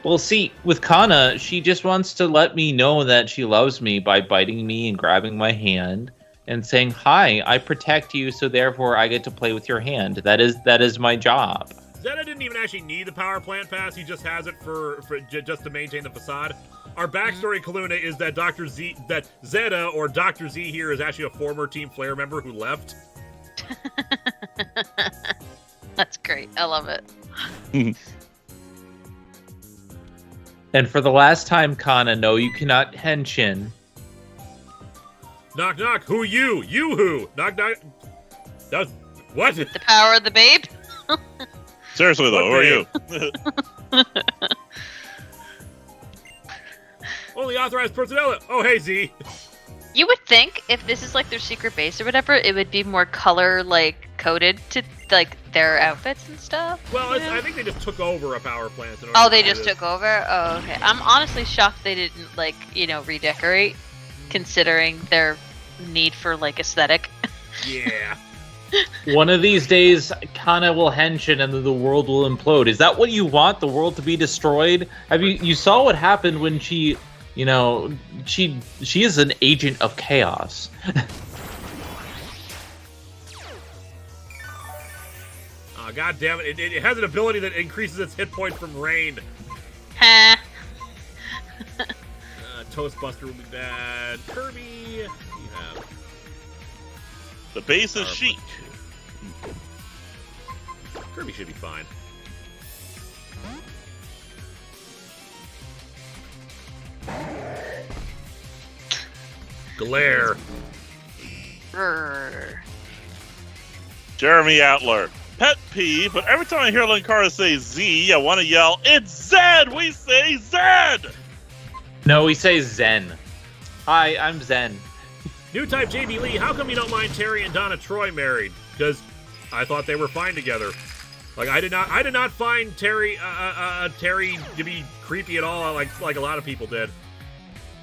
Well, see, with Kana, she just wants to let me know that she loves me by biting me and grabbing my hand and saying, "Hi, I protect you, so therefore I get to play with your hand." That is my job. Zeta didn't even actually need the power plant pass. He just has it for just to maintain the facade. Our backstory, Caluna, is that that Zeta or Dr. Z here is actually a former Team Flare member who left. That's great. I love it. And for the last time, Kana, no, you cannot henshin. Knock, knock. Who you? You who? Knock, knock. That's what? The power of the babe? Seriously, though, who are you? Only authorized personnel. Oh, hey, Z. You would think if this is like their secret base or whatever, it would be more color like coded to like their outfits and stuff. Well, I think they just took over a power plant. Oh, they just took over? Oh, okay. I'm honestly shocked they didn't like, redecorate, considering their need for like aesthetic. Yeah. One of these days, Kana will henshin and then the world will implode. Is that what you want? The world to be destroyed? Have you saw what happened when she is an agent of chaos. Oh, God damn it. It has an ability that increases its hit points from rain. Ha. Toastbuster will be bad. Kirby, you have... The base is chic. Kirby should be fine. Glare. Brr. Jeremy Atler. Pet peeve, but every time I hear Linkara say Z, I want to yell, "It's Zed!" We say Zed! No, we say Zen. Hi, I'm Zen. New type JB Lee, how come you don't mind Terry and Donna Troy married? Because I thought they were fine together. Like I did not find Terry to be creepy at all, like a lot of people did.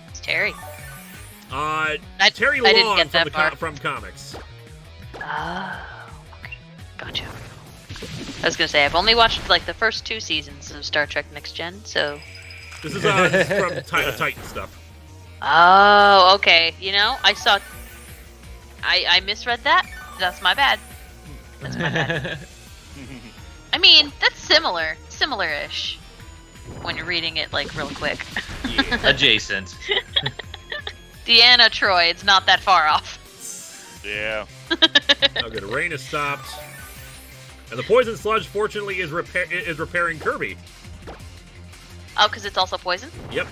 It's Terry. Terry I didn't Long get that part. from comics. Oh, okay. Gotcha. I was gonna say, I've only watched like the first 2 seasons of Star Trek Next Gen, so... This is from Titan stuff. Oh, okay. You know, I misread that. That's my bad. That's my bad. I mean, that's similar-ish. When you're reading it, like, real quick. Yeah. Adjacent. Deanna Troy, it's not that far off. Yeah. Oh, good. Rain has stopped. And the poison sludge, fortunately, is repairing Kirby. Oh, because it's also poison? Yep.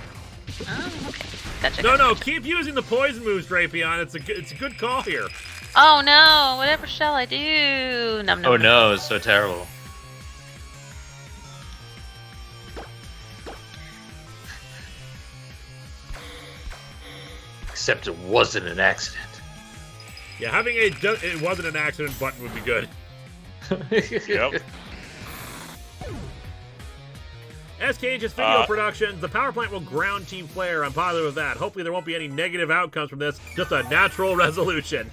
Oh, okay. Gotcha. No, keep using the poison moves, Drapion. It's a good call here. Oh no, whatever shall I do? Num, num, Oh num. no, it's so terrible. Except it wasn't an accident. Yeah, having it wasn't an accident button would be good. Yep. SKH's video productions. The power plant will ground Team Flare. I'm positive of that. Hopefully there won't be any negative outcomes from this. Just a natural resolution.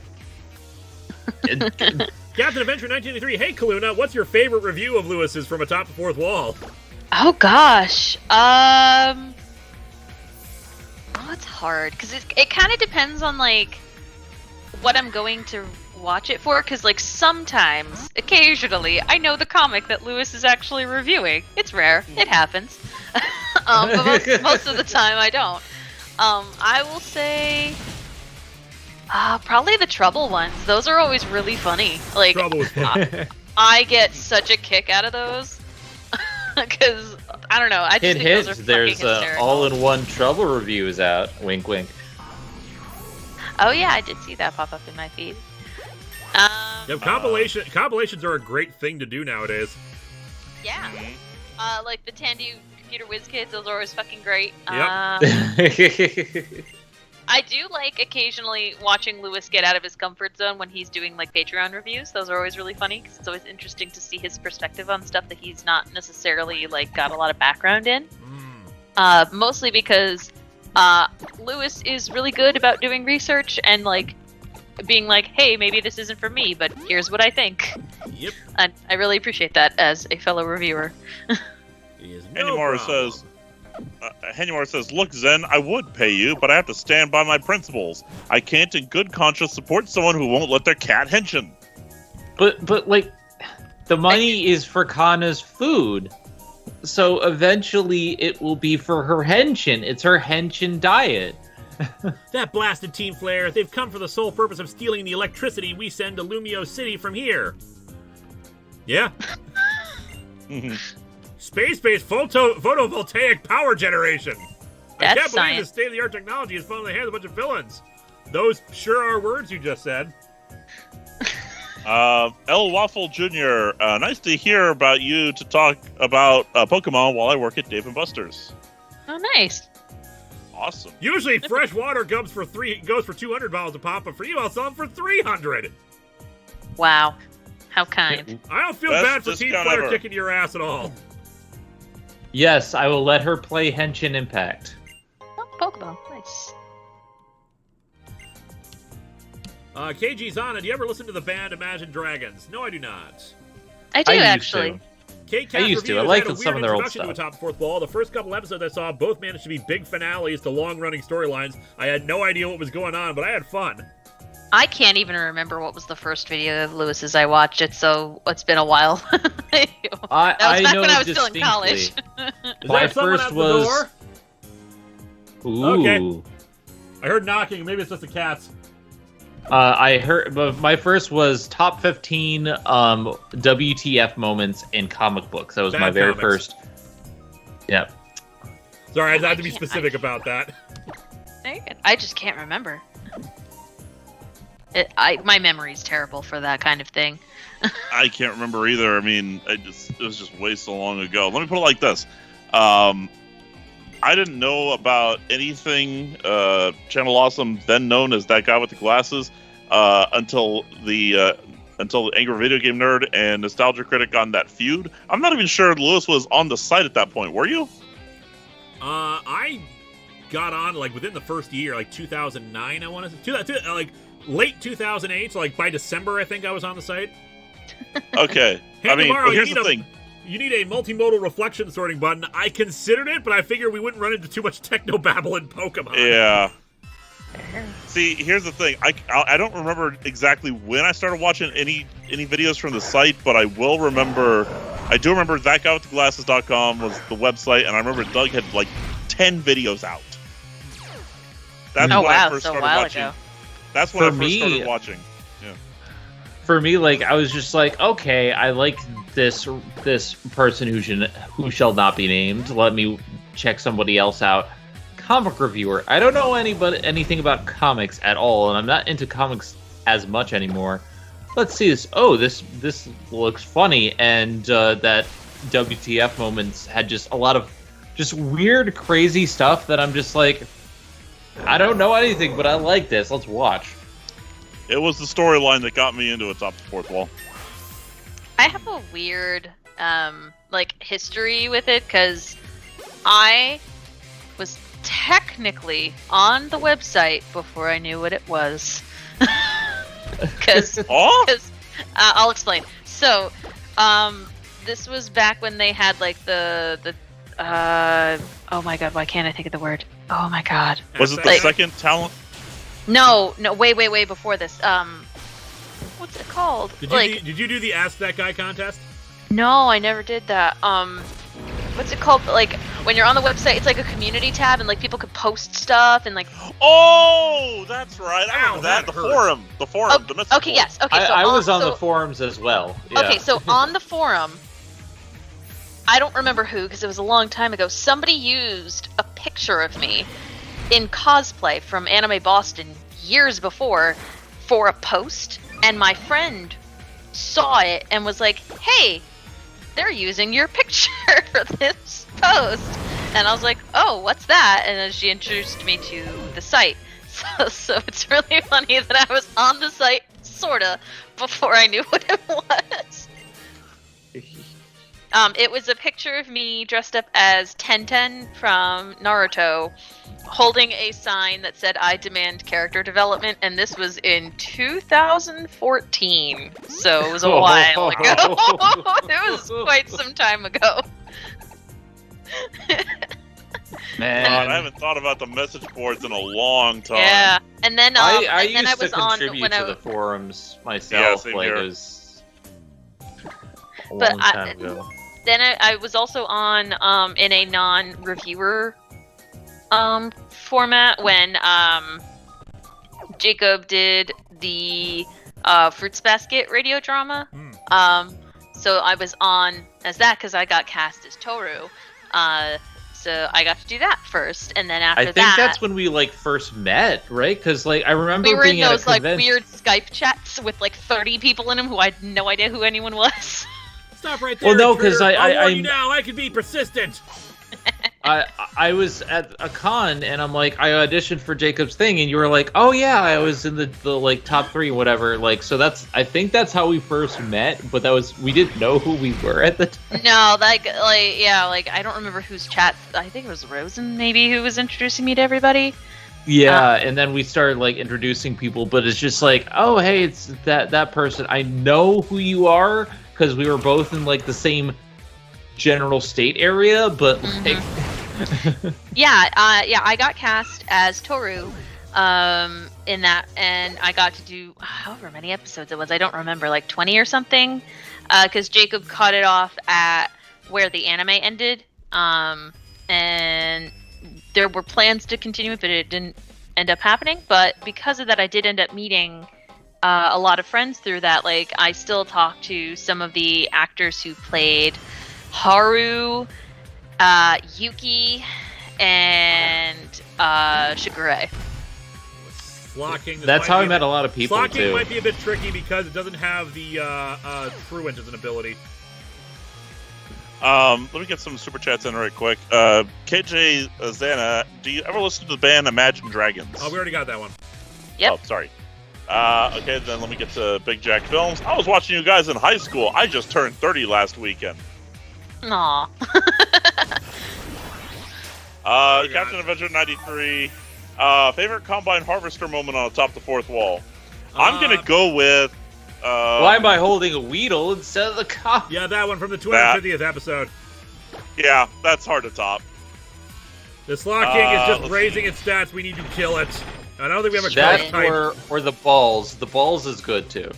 Captain Adventure 1983. Hey, Caluna, what's your favorite review of Lewis's from Atop the Fourth Wall? Oh gosh. Oh, it's hard because it kind of depends on like what I'm going to watch it for. Because like sometimes, occasionally, I know the comic that Lewis is actually reviewing. It's rare. It happens. But most of the time, I don't. I will say. Probably the Trouble ones. Those are always really funny. Like, Trouble was fun. I get such a kick out of those because I don't know. I just think those are fucking There's hysterical. all-in-one Trouble reviews out. Wink, wink. Oh yeah, I did see that pop up in my feed. Yeah, compilations are a great thing to do nowadays. Yeah. Like the Tandy Computer Whiz Kids. Those are always fucking great. Yep. I do like occasionally watching Lewis get out of his comfort zone when he's doing like Patreon reviews. Those are always really funny because it's always interesting to see his perspective on stuff that he's not necessarily like got a lot of background in. Mostly because Lewis is really good about doing research and like being like, hey, maybe this isn't for me, but here's what I think. Yep. And I really appreciate that as a fellow reviewer. Henymar says, look, Zen, I would pay you, but I have to stand by my principles. I can't in good conscience support someone who won't let their cat henshin. But like, the money is for Kana's food. So eventually it will be for her henshin. It's her henshin diet. That blasted Team Flare, they've come for the sole purpose of stealing the electricity we send to Lumio City from here. Yeah. Space-based photovoltaic power generation. I That's can't believe science. this state-of-the-art technology is falling in the hands of a bunch of villains. Those sure are words you just said. L. Waffle Jr., nice to hear about you to talk about Pokemon while I work at Dave & Buster's. Oh, nice. Awesome. Usually fresh water goes for $200 a pop, but for you I'll sell them for $300. Wow. How kind. I don't feel Best bad for Team discount Flare ever. kicking your ass at all. Yes, I will let her play Henshin Impact. Oh, Pokeball. Nice. KG Zana, do you ever listen to the band Imagine Dragons? No, I do not. I do, I used actually. to. K-Cat I used to. I Reviews liked had a some weird of their old introduction to stuff. Atop the Fourth Wall. The first couple episodes I saw both managed to be big finales to long-running storylines. I had no idea what was going on, but I had fun. I can't even remember what was the first video of Lewis's I watched it, so it's been a while. That was back know when I was still in distinctly. college. Is My there someone first at was. the door? Ooh. Okay. I heard knocking. Maybe it's just the cats. I heard, but my first was top 15 WTF moments in comic books. That was my Bad very comics. first. Yep. Sorry, I had to be specific about that. Very good. I just can't remember. My memory's terrible for that kind of thing. I can't remember either. I mean, it was just way so long ago. Let me put it like this. I didn't know about anything Channel Awesome, then known as That Guy with the Glasses, until the Angry Video Game Nerd and Nostalgia Critic got in that feud. I'm not even sure Lewis was on the site at that point. Were you? I got on like within the first year, like 2009. I want to say like late 2008. So like by December, I think I was on the site. Okay. I mean, tomorrow, here's the thing. You need a multimodal reflection sorting button. I considered it, but I figured we wouldn't run into too much techno-babble in Pokemon. Yeah. See, here's the thing. I don't remember exactly when I started watching any videos from the site, but I do remember thatguyWithTheGlasses.com was the website, and I remember Doug had like 10 videos out. That's when I first started watching. Ago. That's when I first started watching. Yeah. For me, like, I was just like, okay, I like this person who shall not be named. Let me check somebody else out. Comic reviewer. I don't know anything about comics at all, and I'm not into comics as much anymore. Let's see this. Oh, this looks funny, and that WTF moments had just a lot of just weird, crazy stuff that I'm just like, I don't know anything, but I like this. Let's watch. It was the storyline that got me into Atop the Fourth Wall. I have a weird like history with it because I was technically on the website before I knew what it was. Because I'll explain. So this was back when they had like the oh my god, why can't I think of the word? Oh my god. Was it the second talent? No, way before this. What's it called? Did you do the Ask That Guy contest? No, I never did that. What's it called? Like when you're on the website, it's like a community tab, and like people could post stuff and like. Oh, that's right. I remember that. The forum. The forum. The mythical okay. Yes. Okay. So I was on the forums as well. Yeah. Okay, so on the forum, I don't remember who because it was a long time ago. Somebody used a picture of me in cosplay from Anime Boston years before for a post, and my friend saw it and was like, hey, they're using your picture for this post. And I was like, oh, what's that? And then she introduced me to the site. So it's really funny that I was on the site, sorta, before I knew what it was. It was a picture of me dressed up as Tenten from Naruto, holding a sign that said, I demand character development, and this was in 2014, so it was a while ago. It was quite some time ago. Man, I haven't thought about the message boards in a long time. Yeah, and then I and then used I was to contribute on when to the forums myself. Yeah, like here. it was a long time ago. Then I was also on in a non-reviewer format when Jacob did the Fruits Basket radio drama. So I was on as that because I got cast as Toru. So I got to do that first, and then after that, I think that's when we like first met, right? Because like I remember we were being in those at a like convention. weird Skype chats with like 30 people in them who I had no idea who anyone was. Stop right there. Well, no, because I'll warn you now. I can be persistent. I was at a con and I'm like, I auditioned for Jacob's thing, and you were like, oh yeah, I was in the like top 3, whatever. Like, so I think that's how we first met, but we didn't know who we were at the time. No, like I don't remember whose chat. I think it was Rosen maybe who was introducing me to everybody. Yeah, and then we started like introducing people, but it's just like, oh hey, it's that person. I know who you are because we were both in like the same general state area, but like. Yeah, I got cast as Toru, in that, and I got to do however many episodes it was. I don't remember, like 20 or something, because Jacob cut it off at where the anime ended, and there were plans to continue it, but it didn't end up happening. But because of that, I did end up meeting a lot of friends through that. Like, I still talk to some of the actors who played Haru, Yuki, and Shigure. Slocking. That's how I met a lot of people, Slocking too. might be a bit tricky because it doesn't have the Truant as an ability. Let me get some super chats in right quick. KJ Zana, do you ever listen to the band Imagine Dragons? Oh, we already got that one. Yep. Oh, sorry. Okay, then let me get to Big Jack Films. I was watching you guys in high school. I just turned 30 last weekend. Aw. Captain Adventure 93. Favorite Combine Harvester moment on Atop the Fourth Wall? I'm going to go with... Why am I holding a Weedle instead of the cop? Yeah, that one from the 250th episode. Yeah, that's hard to top. The Slocking is just let's raising its stats. We need to kill it. I don't think we have a That curse type. or the balls. The balls is good too.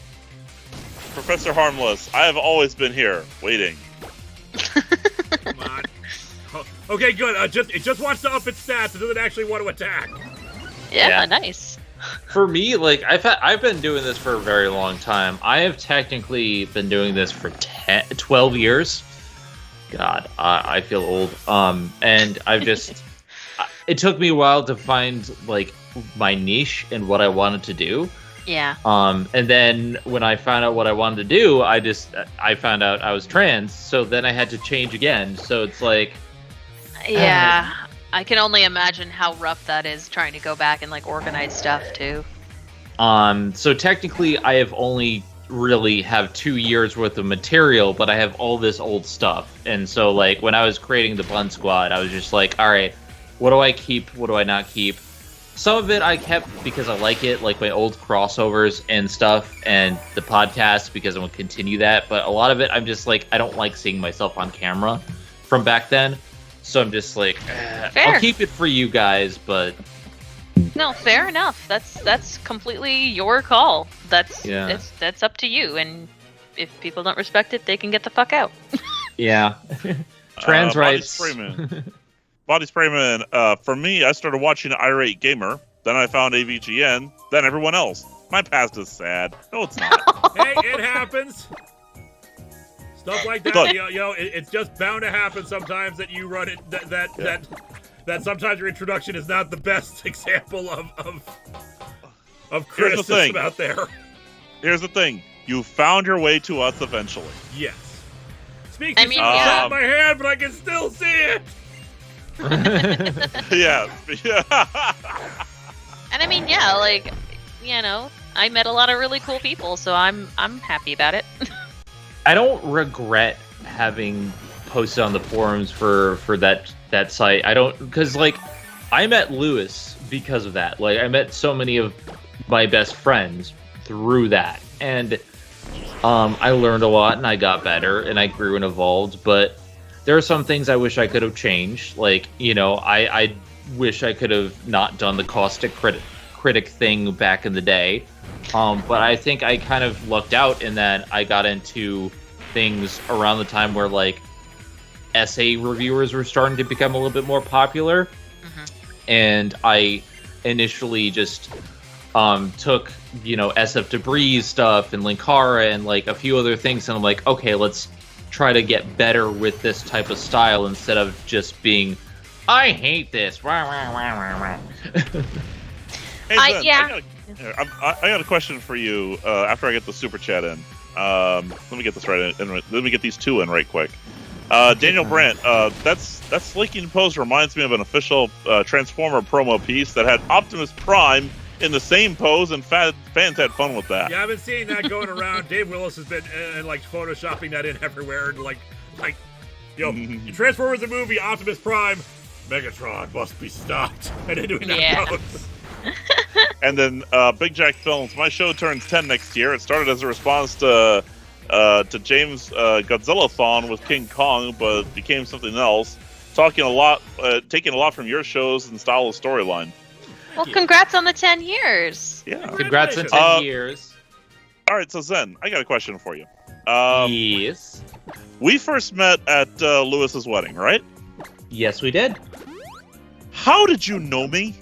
Professor Harmless, I have always been here, waiting. Come on. Oh, okay, good. It just wants to up its stats. It doesn't actually want to attack. Yeah, nice. For me, like I've been doing this for a very long time. I have technically been doing this for 12 years. God, I feel old. And I've just it took me a while to find like my niche and what I wanted to do. Yeah. And then when I found out what I wanted to do, I found out I was trans. So then I had to change again. So it's like, Yeah. I can only imagine how rough that is trying to go back and like organize stuff too. So technically I have only really have 2 years worth of material, but I have all this old stuff. And so like when I was creating the Bun Squad, I was just like, all right, what do I keep? What do I not keep? Some of it I kept because I like it, like my old crossovers and stuff, and the podcast because I want to continue that. But a lot of it, I'm just like, I don't like seeing myself on camera from back then. So I'm just like, I'll keep it for you guys, but... No, fair enough. That's completely your call. That's up to you, and if people don't respect it, they can get the fuck out. Yeah. Trans rights. Body Sprayman, for me, I started watching Irate Gamer, then I found AVGN, then everyone else. My past is sad. No, it's not. Hey, it happens. Stuff like that, it's just bound to happen sometimes that you run it. That sometimes your introduction is not the best example of criticism out there. Here's the thing: you found your way to us eventually. Yes. Speaking, of my hand, but I can still see it. Yeah. And I mean, yeah, like, I met a lot of really cool people, so I'm happy about it. I don't regret having posted on the forums for that site. I don't, because like I met Lewis because of that. Like I met so many of my best friends through that, and I learned a lot and I got better and I grew and evolved. But there are some things I wish I could have changed. Like I wish I could have not done the caustic critic thing back in the day. But I think I kind of lucked out in that I got into things around the time where like essay reviewers were starting to become a little bit more popular. Mm-hmm. And I initially just took, SF Debris stuff and Linkara and like a few other things. And I'm like, okay, let's try to get better with this type of style instead of just being, I hate this. Hey, I got a question for you after I get the super chat in. Let me get this right in. Let me get these two in right quick. Daniel Brandt, that leaking pose reminds me of an official Transformer promo piece that had Optimus Prime in the same pose, and fans had fun with that. Yeah, I've been seeing that going around. Dave Willis has been like photoshopping that in everywhere, and like Transformers the movie, Optimus Prime, Megatron must be stopped, and then doing that pose. And then Big Jack Films, my show turns 10 next year. It started as a response to James Godzilla-thon with King Kong, but became something else. Taking a lot from your shows and style of storyline. Well, congrats on the 10 years. Yeah. Congrats on 10 years. All right, so Zen, I got a question for you. Yes. We first met at Lewis's wedding, right? Yes, we did. How did you know me?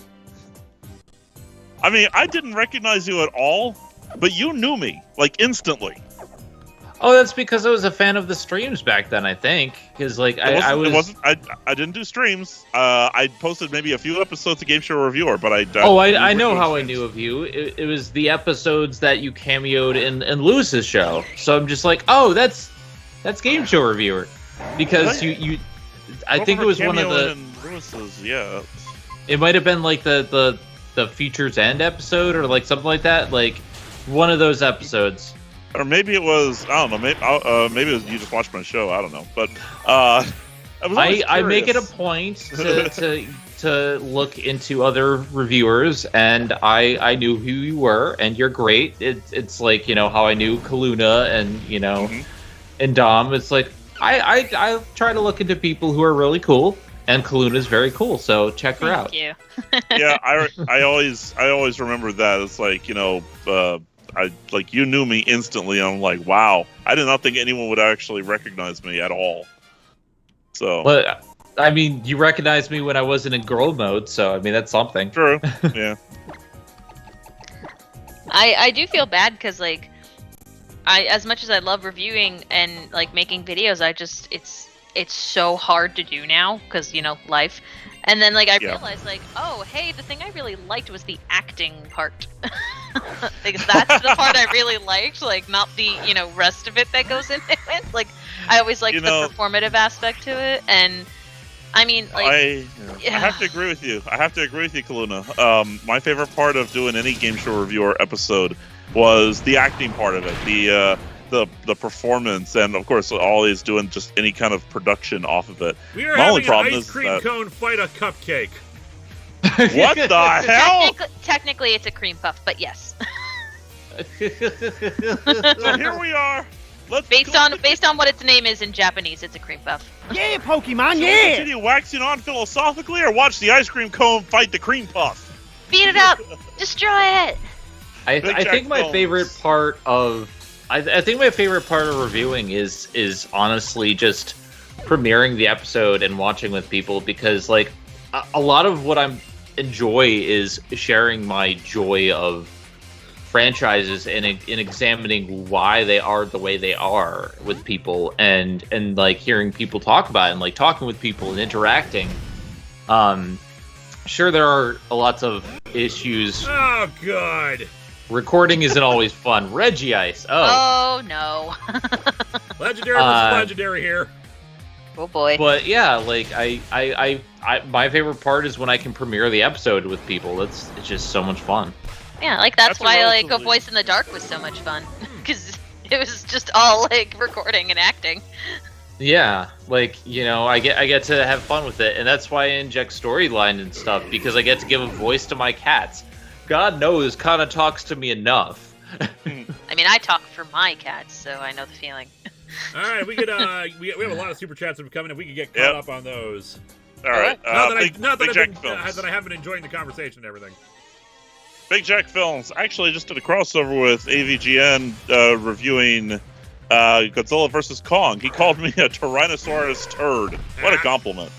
I mean, I didn't recognize you at all, but you knew me, like, instantly. Oh, that's because I was a fan of the streams back then, I think. Because, like, I didn't do streams. I posted maybe a few episodes of Game Show Reviewer, but I know how I knew of you. It was the episodes that you cameoed in Lewis's show. So I'm just like, oh, that's Game Show Reviewer. Because I think it was one of the... Lewis's, yeah. It might have been, like, the Features End episode or, like, something like that. Like, one of those episodes. Or maybe it was, I don't know, maybe it was you just watched my show, I don't know. But I make it a point to look into other reviewers, and I knew who you were, and you're great. It's like, you know, how I knew Caluna and, you know, and Dom. It's like, I try to look into people who are really cool, and Kaluna's very cool, so check her out. Thank you. Yeah, I always remember that. It's like, you know, you knew me instantly. And I'm like, wow, I did not think anyone would actually recognize me at all. So, but I mean, you recognized me when I wasn't in girl mode, so I mean that's something. True. Yeah. I do feel bad because, like, as much as I love reviewing and, like, making videos, it's so hard to do now because, you know, life. And then, like, I realized, like, oh, hey, the thing I really liked was the acting part. Like, that's the part I really liked, like, not the, you know, rest of it that goes into it. Like, I always liked the performative aspect to it, and I mean, like... I have to agree with you. Kaluna. My favorite part of doing any Game Show Reviewer episode was the acting part of it, the performance, and of course always doing just any kind of production off of it. We are having an ice cream cone fight a cupcake. What the hell? Technically it's a cream puff, but yes. So here we are. Based on what its name is in Japanese, it's a cream puff. Yeah, Pokemon, so yeah! Continue waxing on philosophically, or watch the ice cream cone fight the cream puff? Beat it up! Destroy it! I think my favorite part of reviewing is honestly just premiering the episode and watching with people, because, like, a lot of what I enjoy is sharing my joy of franchises and examining why they are the way they are with people, and like hearing people talk about it, and like talking with people and interacting. Sure, there are lots of issues. Oh god. Recording isn't always fun. Reggie Ice. Oh no. Legendary versus legendary here. Oh boy. But yeah, like I my favorite part is when I can premiere the episode with people. It's just so much fun. Yeah, like that's why like A Voice in the Dark was so much fun, because it was just all like recording and acting. Yeah, like, you know, I get to have fun with it, and that's why I inject storyline and stuff, because I get to give a voice to my cats. God knows Kana talks to me enough. I mean, I talk for my cats, so I know the feeling. All right, we could we have a lot of super chats that have come in. If we could get caught up on those. All right. Not that I haven't been enjoying the conversation and everything. Big Jack Films actually just did a crossover with AVGN reviewing Godzilla vs. Kong. He called me a Tyrannosaurus turd. What a compliment.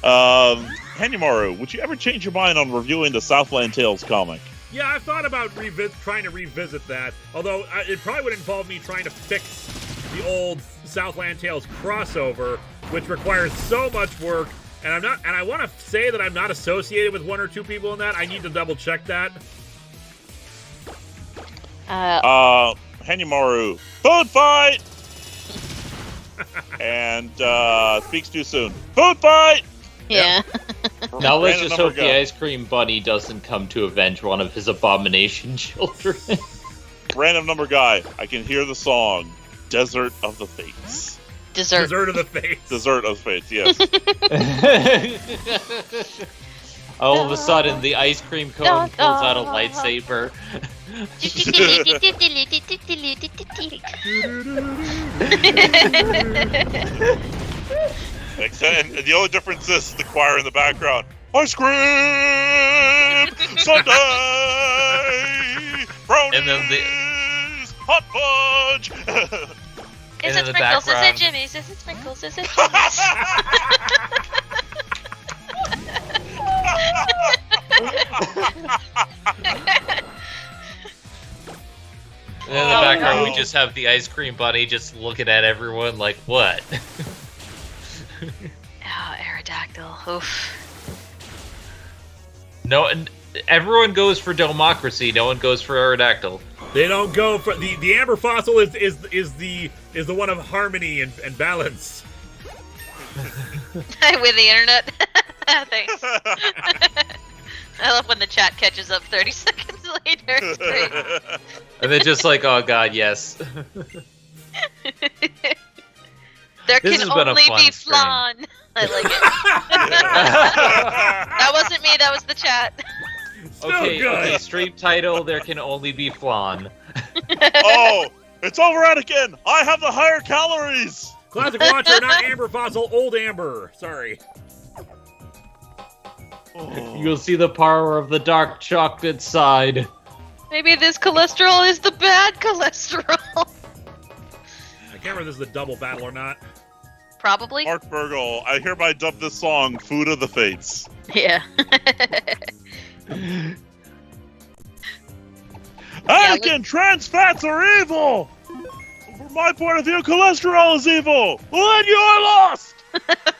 Hanyamaru, would you ever change your mind on reviewing the Southland Tales comic? Yeah, I've thought about trying to revisit that, although it probably would involve me trying to fix the old Southland Tales crossover, which requires so much work. And I want to say that I'm not associated with one or two people in that. I need to double check that. Hanyamaru, food fight! And speaks too soon. Food fight! Yeah. Now let's just hope the ice cream bunny doesn't come to avenge one of his abomination children. Random number guy, I can hear the song Desert of the Fates. Dessert of the Fates. Desert of the Fates, yes. All of a sudden, the ice cream cone pulls out a lightsaber. And the only difference is the choir in the background. Ice cream! Sundae! Brownies! And then hot fudge! Is in it the sprinkles? Is it background- Jimmy's? Is it sprinkles? Is it Jimmy's? And in the background, we just have the ice cream bunny just looking at everyone like, what? Oh, Aerodactyl. Oof. No, and everyone goes for Domocracy. No one goes for Aerodactyl. They don't go for the amber fossil is the one of harmony and balance. With the internet. Thanks. I love when the chat catches up 30 seconds later. It's great. And they're just like, oh god, yes. There This can has been a only fun be stream. flan. I like it. That wasn't me, that was the chat. Still Okay, good. okay, stream title, there can only be flan. Oh, it's over again! I have the higher calories! Classic Watcher, not amber fossil, old amber. Sorry. Oh. You'll see the power of the dark chocolate side. Maybe this cholesterol is the bad cholesterol. I can't remember if this is a double battle or not. Probably. Mark Burgle, I hereby dub this song Food of the Fates. Yeah. Anakin, trans fats are evil! From my point of view, cholesterol is evil! And you're lost!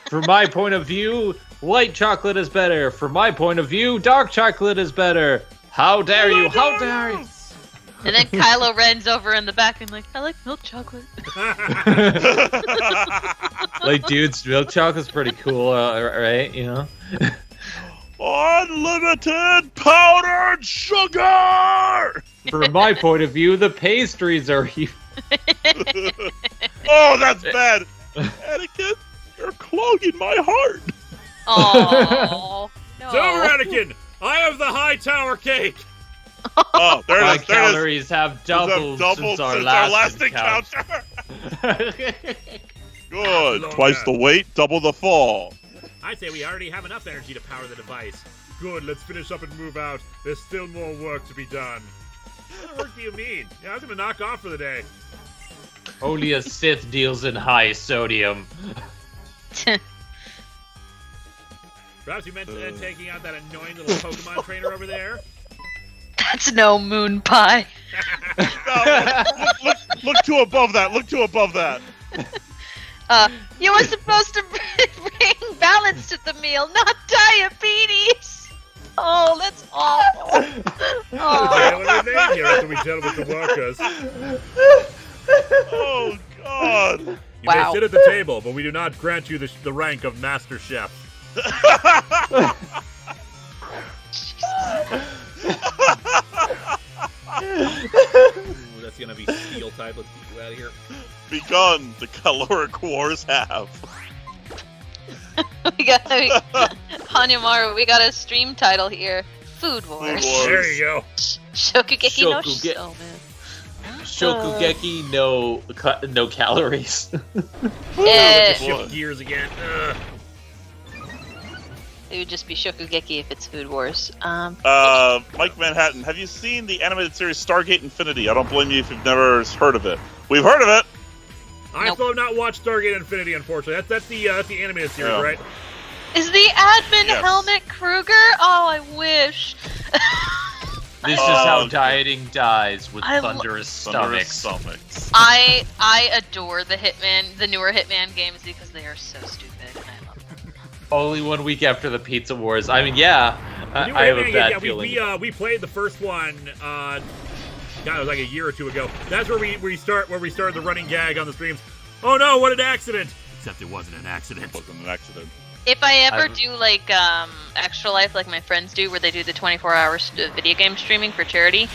From my point of view, white chocolate is better. From my point of view, dark chocolate is better. How dare you? How dare you? And then Kylo Ren's over in the back and like, I like milk chocolate. Like, dudes, milk chocolate's pretty cool, right? You know? Unlimited powdered sugar! From my point of view, the pastries are evil. Oh, that's bad! Anakin, you're clogging my heart! Oh It's over, Anakin! I have the high tower cake! Oh, there My it is, there it is. calories have doubled since our last last encounter. encounter. Good. Long Twice time. the weight, double the fall. I'd say we already have enough energy to power the device. Good, let's finish up and move out. There's still more work to be done. What work do you mean? Yeah, I was gonna knock off for the day. Only a Sith deals in high sodium. Perhaps you meant taking out that annoying little Pokemon trainer over there? That's no moon pie. No, look to above that. Look to above that. You were supposed to bring balance to the meal, not diabetes. Oh, that's awful. Okay, Oh. what do we name here after we deal with the workers? Oh God. You Wow. may sit at the table, but we do not grant you the rank of Master Chef. Ooh, that's gonna be steel type. Let's get you out of here. Begun the caloric wars have. we got Hanyamaru, we got a stream title here. Food Wars. Wars. There you go. Shokugeki no Shokuge- Oh man. Shokugeki, no calories. Yeah. Shift gears again. Ugh. It would just be Shokugeki if it's Food Wars. Mike Manhattan, have you seen the animated series Stargate Infinity? I don't blame you if you've never heard of it. We've heard of it. I Nope. still have not watched Stargate Infinity, unfortunately. That's the animated series, Yeah. right? Is the admin Yes. Helmet Kruger? Oh, I wish. This is how dieting dies with I lo- thunderous Thunderous stomachs. stomachs. I adore the newer Hitman games because they are so stupid and I love them. Only 1 week after the Pizza Wars. I mean, yeah, The new I have a Hitman bad game, feeling. we played the first one. God, it was like a year or two ago. That's where we started the running gag on the streams. Oh no, what an accident! Except it wasn't an accident. It wasn't an accident. If I ever I've- do like Extra Life like my friends do where they do the 24-hour video game streaming for charity,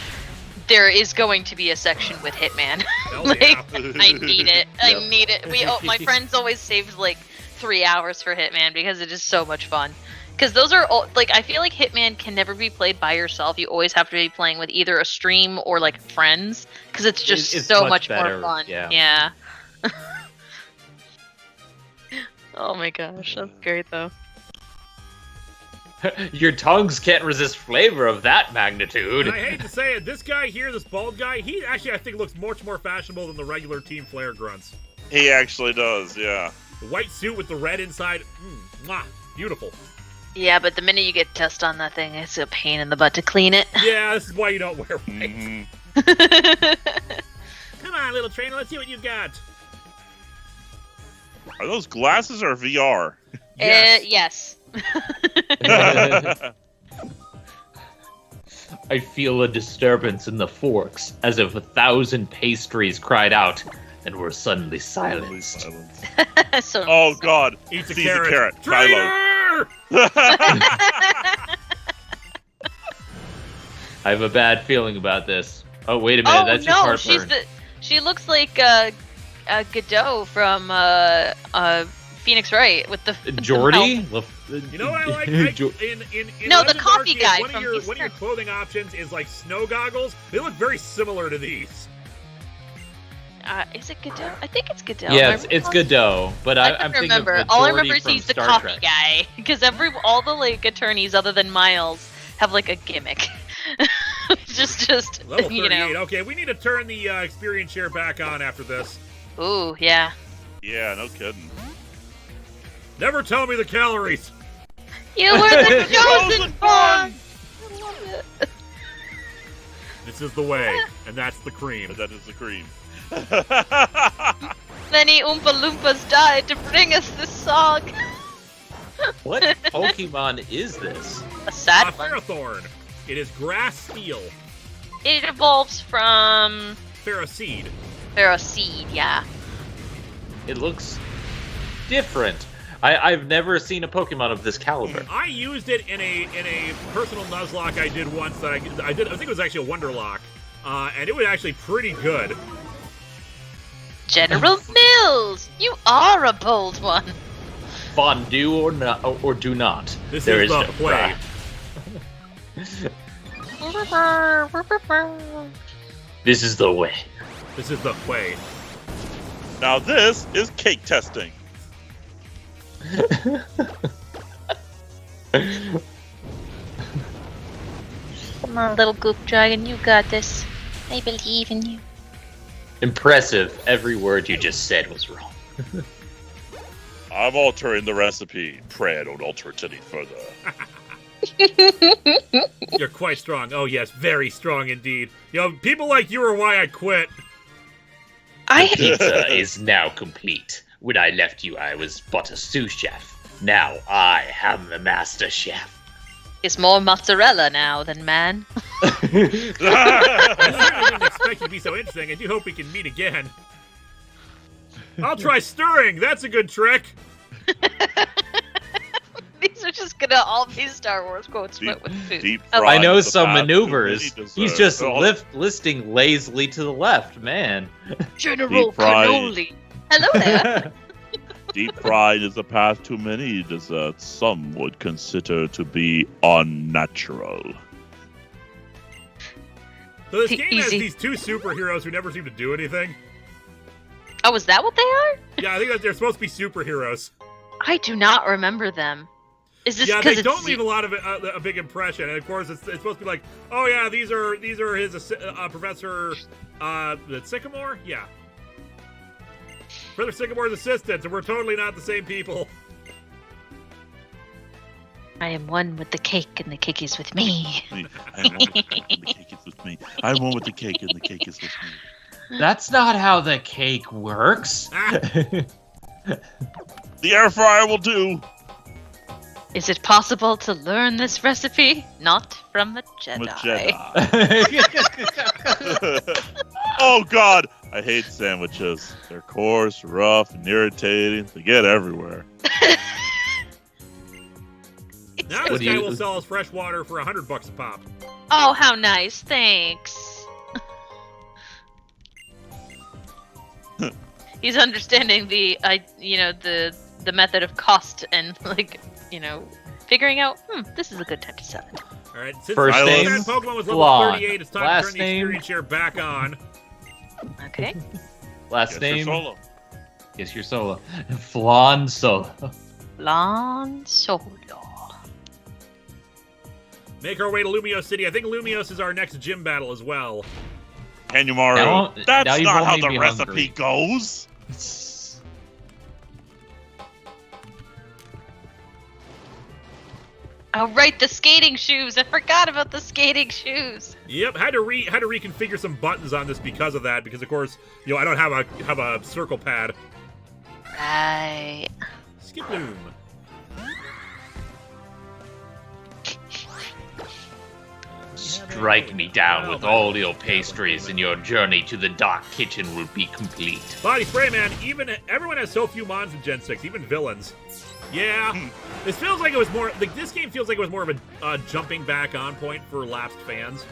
there is going to be a section with Hitman. Hell like yeah. I need it. I Yep. need it. My friends always saved like 3 hours for Hitman because it is so much fun. Because those are like I feel like Hitman can never be played by yourself. You always have to be playing with either a stream or like friends because it's just It's so much much better, more fun. yeah. Oh my gosh, that's great though. Your tongues can't resist flavor of that magnitude. And I hate to say it, this guy here, this bald guy, he actually, I think, looks much more fashionable than the regular Team Flare grunts. He actually does, yeah. The white suit with the red inside, mwah, beautiful. Yeah, but the minute you get dust on that thing, it's a pain in the butt to clean it. Yeah, this is why you don't wear white. Mhm. Come on, little trainer, let's see what you got. Are those glasses or VR? Yes. I feel a disturbance in the forks, as if 1,000 pastries cried out and were suddenly silenced. So Oh God! Eats a Seize carrot. a carrot. Trainer! I have a bad feeling about this. Oh, wait a minute, that's just heartburn. she looks like Godot from Phoenix Wright with the Jordy? You know what I like? In No, the Legends coffee Arceus, guy one from of Eastern. your clothing options is like snow goggles. They look very similar to these. Is it Godot? I think it's Godot. Yeah, it's Godot, but I I'm couldn't thinking remember. of All I Jordy remember is from he's the Star coffee Trek. guy because all the like attorneys other than Miles have like a gimmick. just Level 38. you know. Okay, we need to turn the experience share back on after this. Ooh, yeah. Yeah, no kidding. Never tell me the calories. You were the chosen one. I love it. This is the way, and that's the cream. That is the cream. Many Oompa Loompas died to bring us this song. What Pokemon is this? A sad one. Ferrothorn. It is grass steel. It evolves from Ferroseed. Ferroseed, yeah. It looks different. I've never seen a Pokemon of this caliber. I used it in a personal Nuzlocke I did once that I did. I think it was actually a Wonderlock, and it was actually pretty good. General Mills, you are a bold one. Fondue or not, or do not. This There is the no play. This is the way. This is the way. Now this is cake testing. Come on, little goop dragon, you got this. I believe in you. Impressive. Every word you just said was wrong. I'm altering the recipe. Pray I don't alter it any further. You're quite strong. Oh yes, very strong indeed. You know, people like you are why I quit. The pizza is now complete. When I left you, I was but a sous chef. Now I am the master chef. It's more mozzarella now than man. I certainly didn't expect you to be so interesting. I do hope we can meet again. I'll try stirring. That's a good trick. These are just gonna all be Star Wars quotes, but with food. Deep Oh, fried I know the some path to maneuvers. many He's desserts. just Oh, listing lazily to the left, man. General Deep fried. Cannoli. Hello there. Deep fried is the path to many desserts some would consider to be unnatural. So this game has Easy. these two superheroes who never seem to do anything. Oh, is that what they are? Yeah, I think that they're supposed to be superheroes. I do not remember them. Is this Yeah, because they it's don't leave a lot of a big impression, and of course it's supposed to be like, oh yeah, these are his Professor the Sycamore, yeah, Professor Sycamore's assistants, and we're totally not the same people. I am one with the cake, and the cake is with me. I'm one with the cake, and the cake is with me. I'm one with the cake, and the cake is with me. That's not how the cake works. Ah, The air fryer will do. Is it possible to learn this recipe? Not from a I'm a Jedi. Jedi. Oh God, I hate sandwiches. They're coarse, rough, and irritating. They get everywhere. now What this do guy you- will sell us fresh water for $100 a pop. Oh, how nice! Thanks. He's understanding the method of cost and figuring out. This is a good time to sell it. All right, since First that name, Pokemon was level Flan. 38, it's time Last to turn the name? experience share back on. Okay. Last Guess name? you're solo. Guess you're solo. Flan Solo. Lon Solo. Make our way to Lumio City. I think Lumios is our next gym battle as well. Henrymaru, that's now you've not how made the me recipe hungry. goes. Oh, right, the skating shoes. I forgot about the skating shoes. Yep, had to reconfigure some buttons on this because of that. Because of course, I don't have a circle pad. Right. Skip Loom. Strike me down with all your pastries, and your journey to the dark kitchen will be complete. Body spray, man. Everyone has so few mons in Gen 6, even villains. Yeah, this feels like it was more. This game feels like it was more of a jumping back on point for lapsed fans.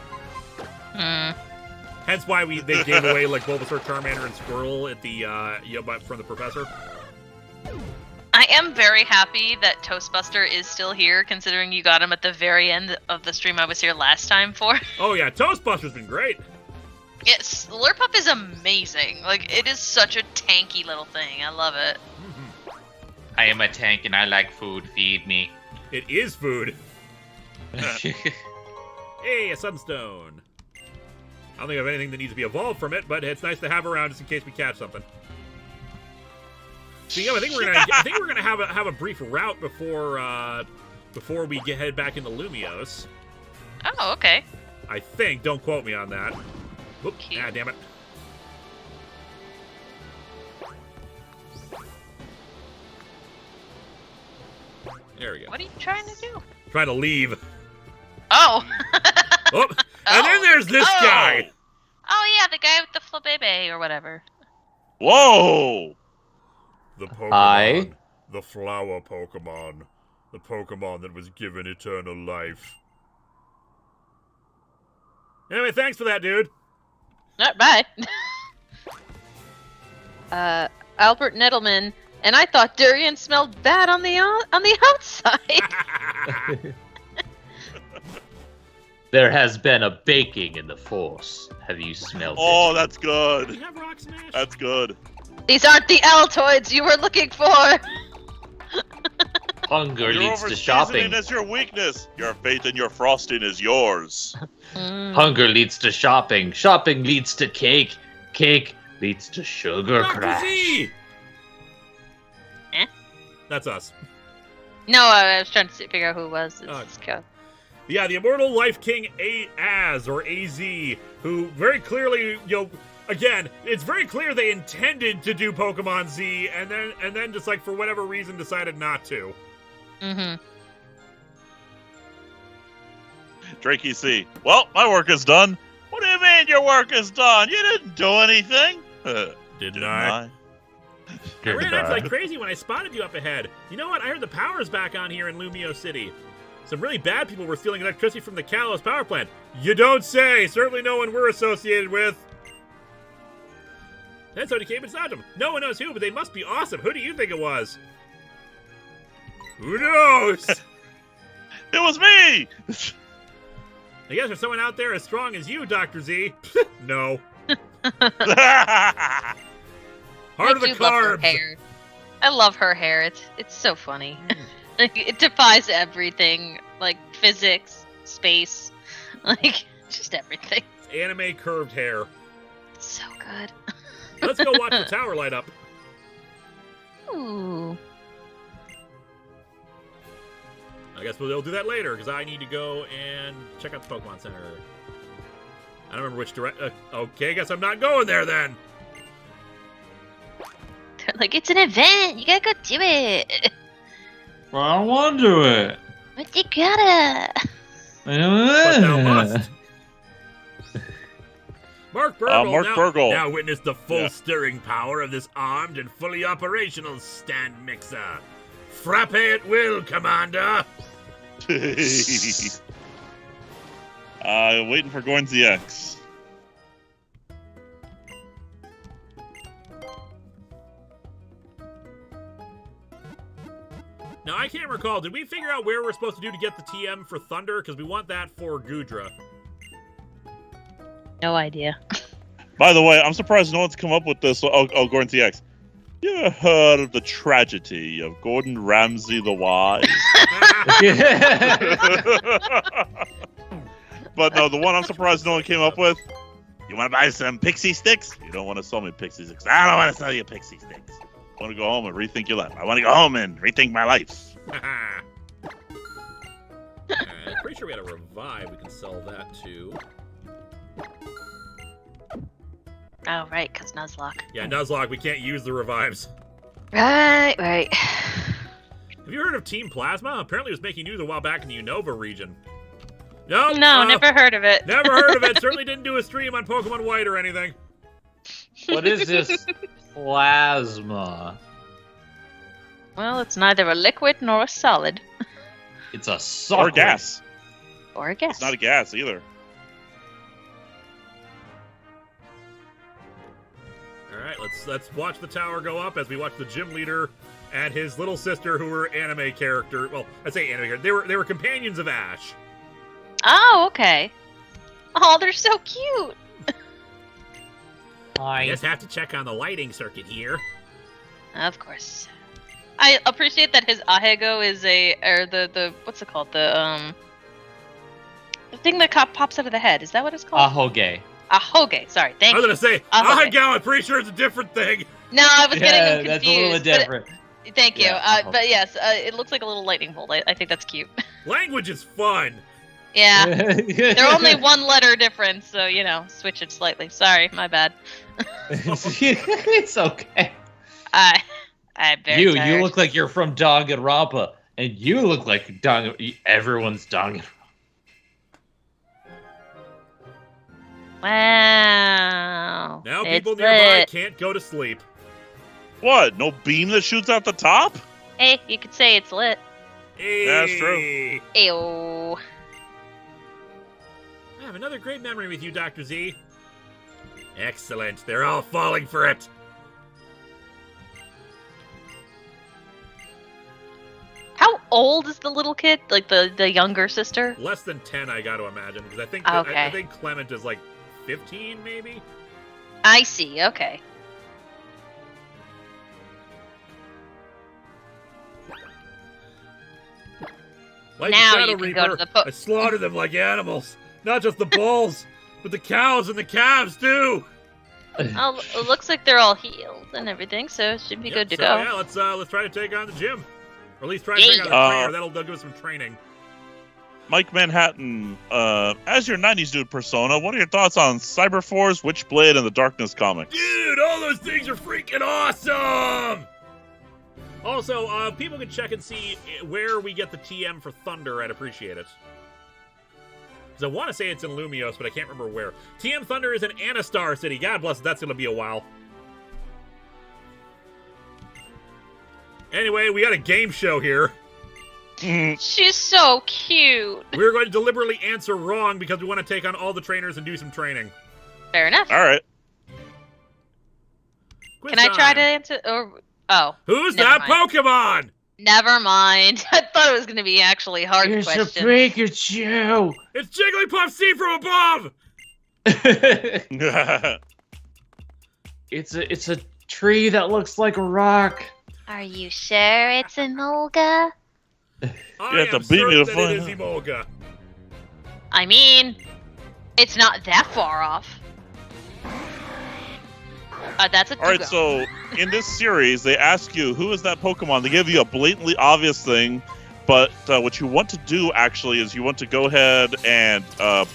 Hence why they gave away like Bulbasaur, Charmander, and Squirtle at the from the professor. I am very happy that Toastbuster is still here, considering you got him at the very end of the stream I was here last time for. Oh yeah, Toastbuster's been great. Yes, Slurpup is amazing. Like, it is such a tanky little thing. I love it. I am a tank and I like food. Feed me. It is food. Hey, a Sunstone. I don't think I have anything that needs to be evolved from it, but it's nice to have around just in case we catch something. So yeah, I think we're gonna have a brief route before we head back into Lumios. Oh, okay. I think. Don't quote me on that. Whoop! Cute. Ah, damn it. There we go. What are you trying to do? Trying to leave. Oh. Oh, and then there's this guy. Oh yeah, the guy with the flabebe or whatever. Whoa! The Pokemon. Hi. The flower Pokemon. The Pokemon that was given eternal life. Anyway, thanks for that, dude. Bye. Albert Nettleman, and I thought durian smelled bad on the outside. There has been a baking in the force. Have you smelled Oh, it? that's Do you good. have Rock Smash? That's good. These aren't the Altoids you were looking for. Hunger Your leads to shopping. over-seasoning is your weakness. Your faith in your frosting is yours. Hunger leads to shopping. Shopping leads to cake. Cake leads to sugar Dr. crash. Z! Eh? That's us. No, I was trying to figure out who it was. It's Cal. Yeah, the Immortal Life King Az, or AZ, who very clearly, again, it's very clear they intended to do Pokemon Z, and then just like for whatever reason decided not to. Mm-hmm. Drakey C. Well, my work is done. What do you mean your work is done? You didn't do anything. Didn't I? I ran out like crazy when I spotted you up ahead. You know what? I heard the power's back on here in Lumio City. Some really bad people were stealing electricity from the Kalos power plant. You don't say! Certainly no one we're associated with. That's how came inside them. No one knows who, but they must be awesome. Who do you think it was? Who knows? It was me! I guess there's someone out there as strong as you, Dr. Z. No. Heart of the I do love her carbs. hair. I love her hair. It's so funny. Like, it defies everything, like physics, space, like just everything. Anime curved hair. It's so good. Let's go watch the tower light up. Ooh. I guess we'll do that later, because I need to go and check out the Pokemon Center. I don't remember which okay, I guess I'm not going there then. They're like, it's an event. You gotta go do it. Well, I don't want to do it. But you gotta. But thou must. Mark Burgle, now witness the full stirring power of this armed and fully operational stand mixer. Frappe at will, Commander. Waiting for Gorn ZX. Now, I can't recall. Did we figure out where we're supposed to do to get the TM for Thunder? Because we want that for Gudra. No idea. By the way, I'm surprised no one's come up with this. Oh, Gorn ZX. You ever heard of the tragedy of Gordon Ramsay the Wise? But no, the one I'm surprised no one came up with. You want to buy some pixie sticks? You don't want to sell me pixie sticks. I don't want to sell you pixie sticks. I want to go home and rethink your life. I want to go home and rethink my life. I'm pretty sure we had a revive. We can sell that too. Oh, right, because Nuzlocke. Yeah, Nuzlocke, we can't use the revives. Right. Have you heard of Team Plasma? Apparently it was making news a while back in the Unova region. Nope, No, never heard of it. Never heard of it. Certainly didn't do a stream on Pokemon White or anything. What is this plasma? Well, it's neither a liquid nor a solid. It's a solid. Or gas. Or a gas. It's not a gas either. Alright, let's watch the tower go up as we watch the gym leader and his little sister who were anime character. Well, I say anime character. They were companions of Ash. Oh, okay. Oh, they're so cute. I just have to check on the lighting circuit here. Of course. I appreciate that his ahego is the what's it called? The thing that pops out of the head. Is that what it's called? Ahoge. Ahoge. Sorry, thank I you. was gonna say, Ahoge. Ahegao, I'm pretty sure it's a different thing. No, I was getting them confused. That's a little bit different. Thank you. Yeah, But yes, it looks like a little lightning bolt. I think that's cute. Language is fun. Yeah. They're only one letter difference, so, switch it slightly. Sorry, my bad. It's okay. I'm very tired. You look like you're from Danganronpa, and you look like everyone's Danganronpa. Wow. Now It's people nearby lit. can't go to sleep. What? No beam that shoots out the top? Hey, you could say it's lit. Hey. That's true. Ew. I have another great memory with you, Dr. Z. Excellent. They're all falling for it. How old is the little kid? Like the younger sister? Less than 10, I got to imagine, because I think Okay. I think Clement is like 15, maybe. I see. Okay. Like Now the Shadow you can Reaper, go to the I slaughter them like animals. Not just the bulls, but the cows and the calves, too. Oh, it looks like they're all healed and everything, so it should be good to so, go. Yeah, let's try to take on the gym. Or at least try to take on the trainer. That'll give us some training. Mike Manhattan, as your 90s dude persona, what are your thoughts on Cyberforce, Witchblade, and the Darkness comics? Dude, all those things are freaking awesome! Also, people can check and see where we get the TM for Thunder. I'd appreciate it. Because I want to say it's in Lumios, but I can't remember where. TM Thunder is in Anastar City. God bless it, that's going to be a while. Anyway, we got a game show here. She's so cute. We're going to deliberately answer wrong because we want to take on all the trainers and do some training. Fair enough. All right. Quiz Can I try time. to answer? Oh. Who's never that mind. Pokemon? Never mind. I thought it was going to be actually hard It's a question. Pikachu! It's Jigglypuff C from above! It's a tree that looks like a rock. Are you sure it's a Molga? I have to am beat me certain to that find it is out. Emolga. I mean, it's not that far off. That's a All right, Dugo. so in this series, they ask you, who is that Pokemon? They give you a blatantly obvious thing, but what you want to do, actually, is you want to go ahead and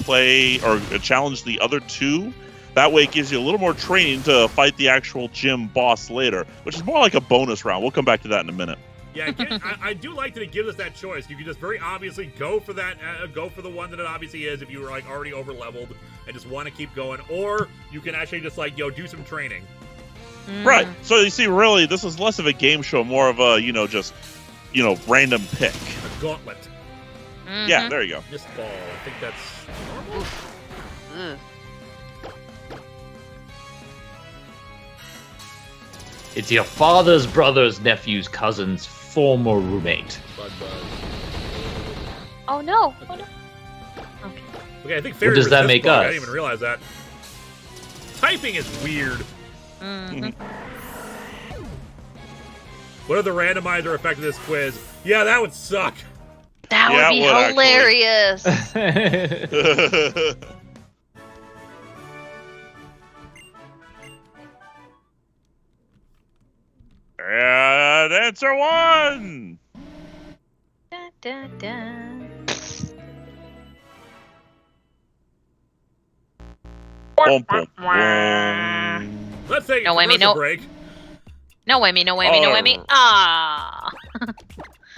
play or challenge the other two. That way it gives you a little more training to fight the actual gym boss later, which is more like a bonus round. We'll come back to that in a minute. Yeah, I do like that it gives us that choice. You can just very obviously go for that, go for the one that it obviously is if you were like already over leveled and just want to keep going, or you can actually just like do some training. Right. So you see, really, this is less of a game show, more of a just random pick. A gauntlet. Yeah, there you go. Mist ball. I think that's normal. Ugh. It's your father's brother's nephew's cousin's former roommate. Bug. Oh no. Oh, no. Okay. Okay, I think fairy does that resist make bug. I us? didn't even realize that. Typing is weird. Mhm. What are the randomizer effect of this quiz? Yeah, that would suck. That Yeah, would be it would, hilarious. And answer 1. Dun, dun, dun. Bum, bum, bum. Let's take No a whammy, commercial no. break. No whammy, no whammy, no whammy. Ah.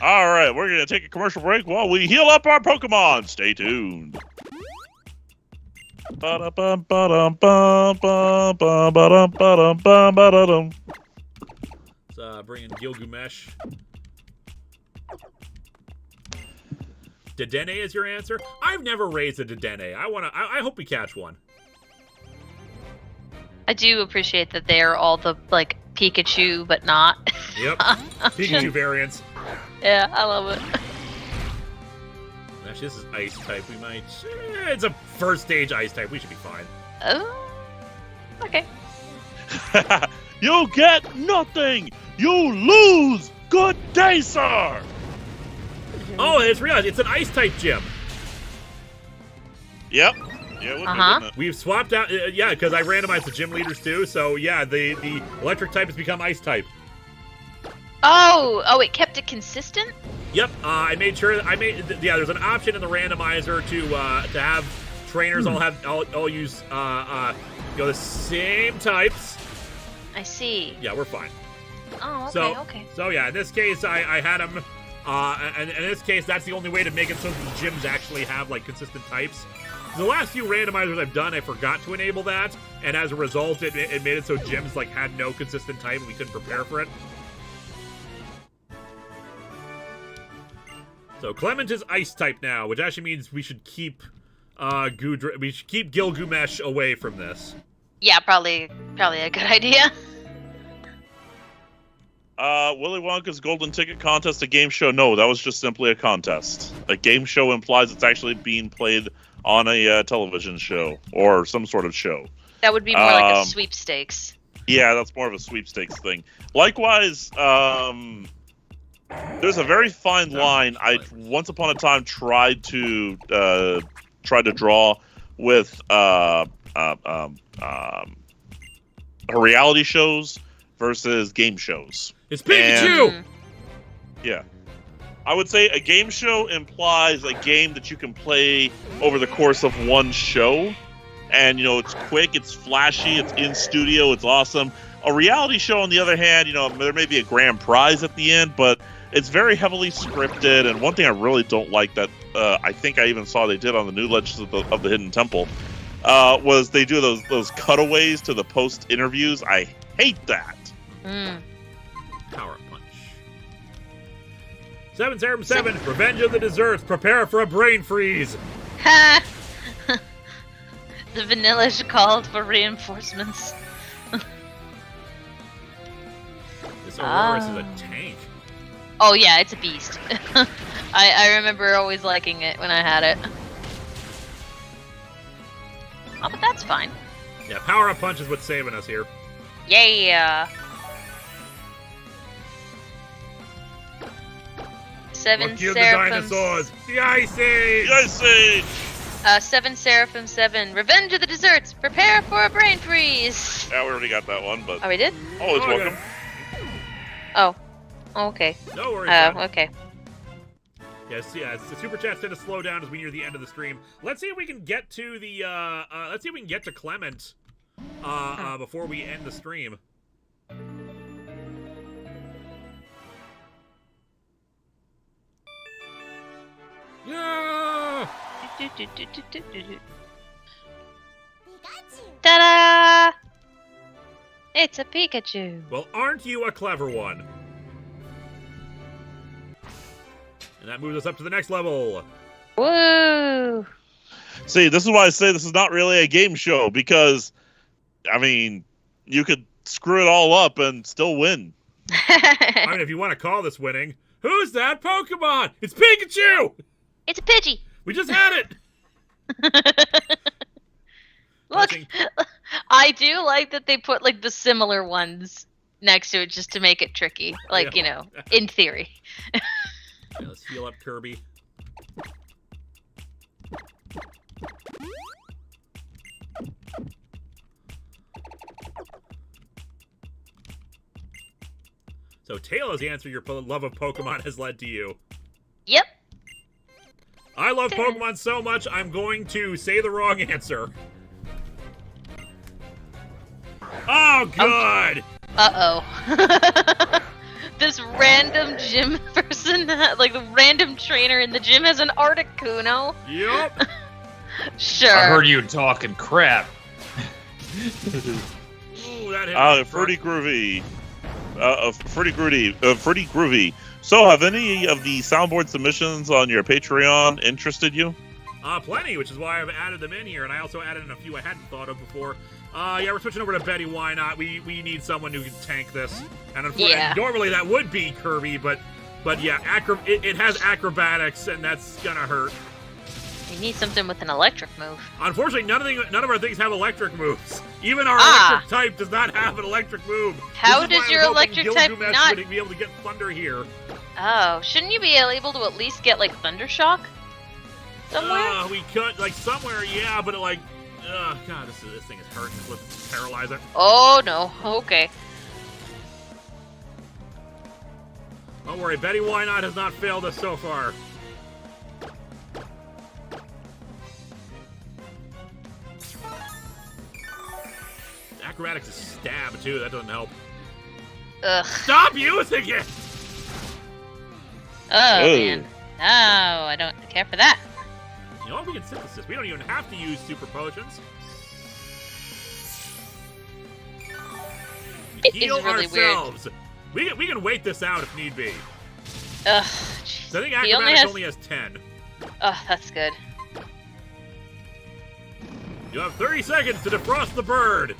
All right, we're going to take a commercial break while we heal up our Pokemon. Stay tuned. Ba-da-bum, ba-dum, bum, bum, bum, ba-dum, ba-dum, bum, ba-da-dum. Let's bring in Gilgamesh. Dedenne is your answer? I've never raised a Dedenne. I hope we catch one. I do appreciate that they are all the like Pikachu, but not. Yep. Pikachu variants. Yeah, I love it. Actually, this is ice type. We might. It's a first stage ice type. We should be fine. Oh. Okay. You get nothing. You lose. Good day, sir. Oh, I just realized it's an ice type gym. Yep. Yeah, it would be, wouldn't it? We've swapped out. Yeah, because I randomized the gym leaders too. So yeah, the electric type has become ice type. Oh, it kept it consistent? Yep. I made sure. Yeah, there's an option in the randomizer to have trainers all use the same types. I see. Yeah, we're fine. Oh, okay, So, okay. So yeah, in this case, I had them. And in this case, that's the only way to make it so the gyms actually have like consistent types. The last few randomizers I've done, I forgot to enable that, and as a result, it made it so gyms like had no consistent type, and we couldn't prepare for it. So Clement is ice type now, which actually means we should keep Gilgamesh away from this. Yeah, probably a good idea. Willy Wonka's Golden Ticket Contest, a game show? No, that was just simply a contest. A game show implies it's actually being played on a television show or some sort of show. That would be more like a sweepstakes. Yeah, that's more of a sweepstakes thing. Likewise, there's a very fine line. I once upon a time tried to draw with reality shows versus game shows. It's Pikachu! Yeah. I would say a game show implies a game that you can play over the course of one show. And, it's quick, it's flashy, it's in studio, it's awesome. A reality show, on the other hand, there may be a grand prize at the end, but it's very heavily scripted. And one thing I really don't like that I think I even saw they did on the new Legends of the Hidden Temple was they do those cutaways to the post interviews. I hate that. Power punch. 7 Serum 7, Revenge of the Desserts, prepare for a brain freeze. Ha! The Vanilla's called for reinforcements. This Aurorus is a tank. Oh yeah, it's a beast. I remember always liking it when I had it. Oh, but that's fine. Yeah, power up punch is what's saving us here. Yeah. 7 What killed the Seraphim. dinosaurs? The Ice Age! The Ice Age! 7 Seraphim 7. Revenge of the Desserts. Prepare for a brain freeze. Yeah, we already got that one, but Oh, we did? always Oh, welcome. Oh. Okay. No worries. Oh, bud. okay. Yes, the super chats tend to slow down as we near the end of the stream. Let's see if we can get to the let's see if we can get to Clement before we end the stream. Yeah! Ta-da! It's a Pikachu. Well, aren't you a clever one? And that moves us up to the next level. Woo! See, this is why I say this is not really a game show, because, I mean, you could screw it all up and still win. I mean, if you want to call this winning, who's that Pokemon? It's Pikachu! It's a Pidgey. We just had it! Look, I do like that they put like the similar ones next to it just to make it tricky. Like, you know, in theory. Yeah, let's heal up Kirby. So Taylor's answer, your love of Pokemon has led to you. Yep. I love Pokemon so much, I'm going to say the wrong answer. Oh, good! Uh-oh. This random gym person, like the random trainer in the gym has an Articuno. Yep. Sure. I heard you talking crap. Ooh, that hit Pretty groovy. Pretty groovy. So, have any of the soundboard submissions on your Patreon interested you? Plenty, which is why I've added them in here, and I also added in a few I hadn't thought of before. Yeah, we're switching over to Betty. Why not? We need someone who can tank this, and normally that would be Kirby, but yeah, it has acrobatics, and that's gonna hurt. We need something with an electric move. Unfortunately, none of our things have electric moves. Even our electric type does not have an electric move. How does your electric type not be able to get Thunder here? Oh, shouldn't you be able to at least get like Thunder Shock somewhere? We could, like, somewhere, yeah, but like, God, this thing is hurting. Let's paralyze it. Oh no. Okay. Don't worry, Betty Why Not has not failed us so far. Acrobatics is stab too. That doesn't help. Ugh. Stop using it. Oh man. No, I don't care for that. You know what? We can synthesis. We don't even have to use super potions. It Heal is really ourselves. Weird. We can wait this out if need be. Ugh. So I think acrobatics only has 10. Oh, that's good. You have 30 seconds to defrost the bird.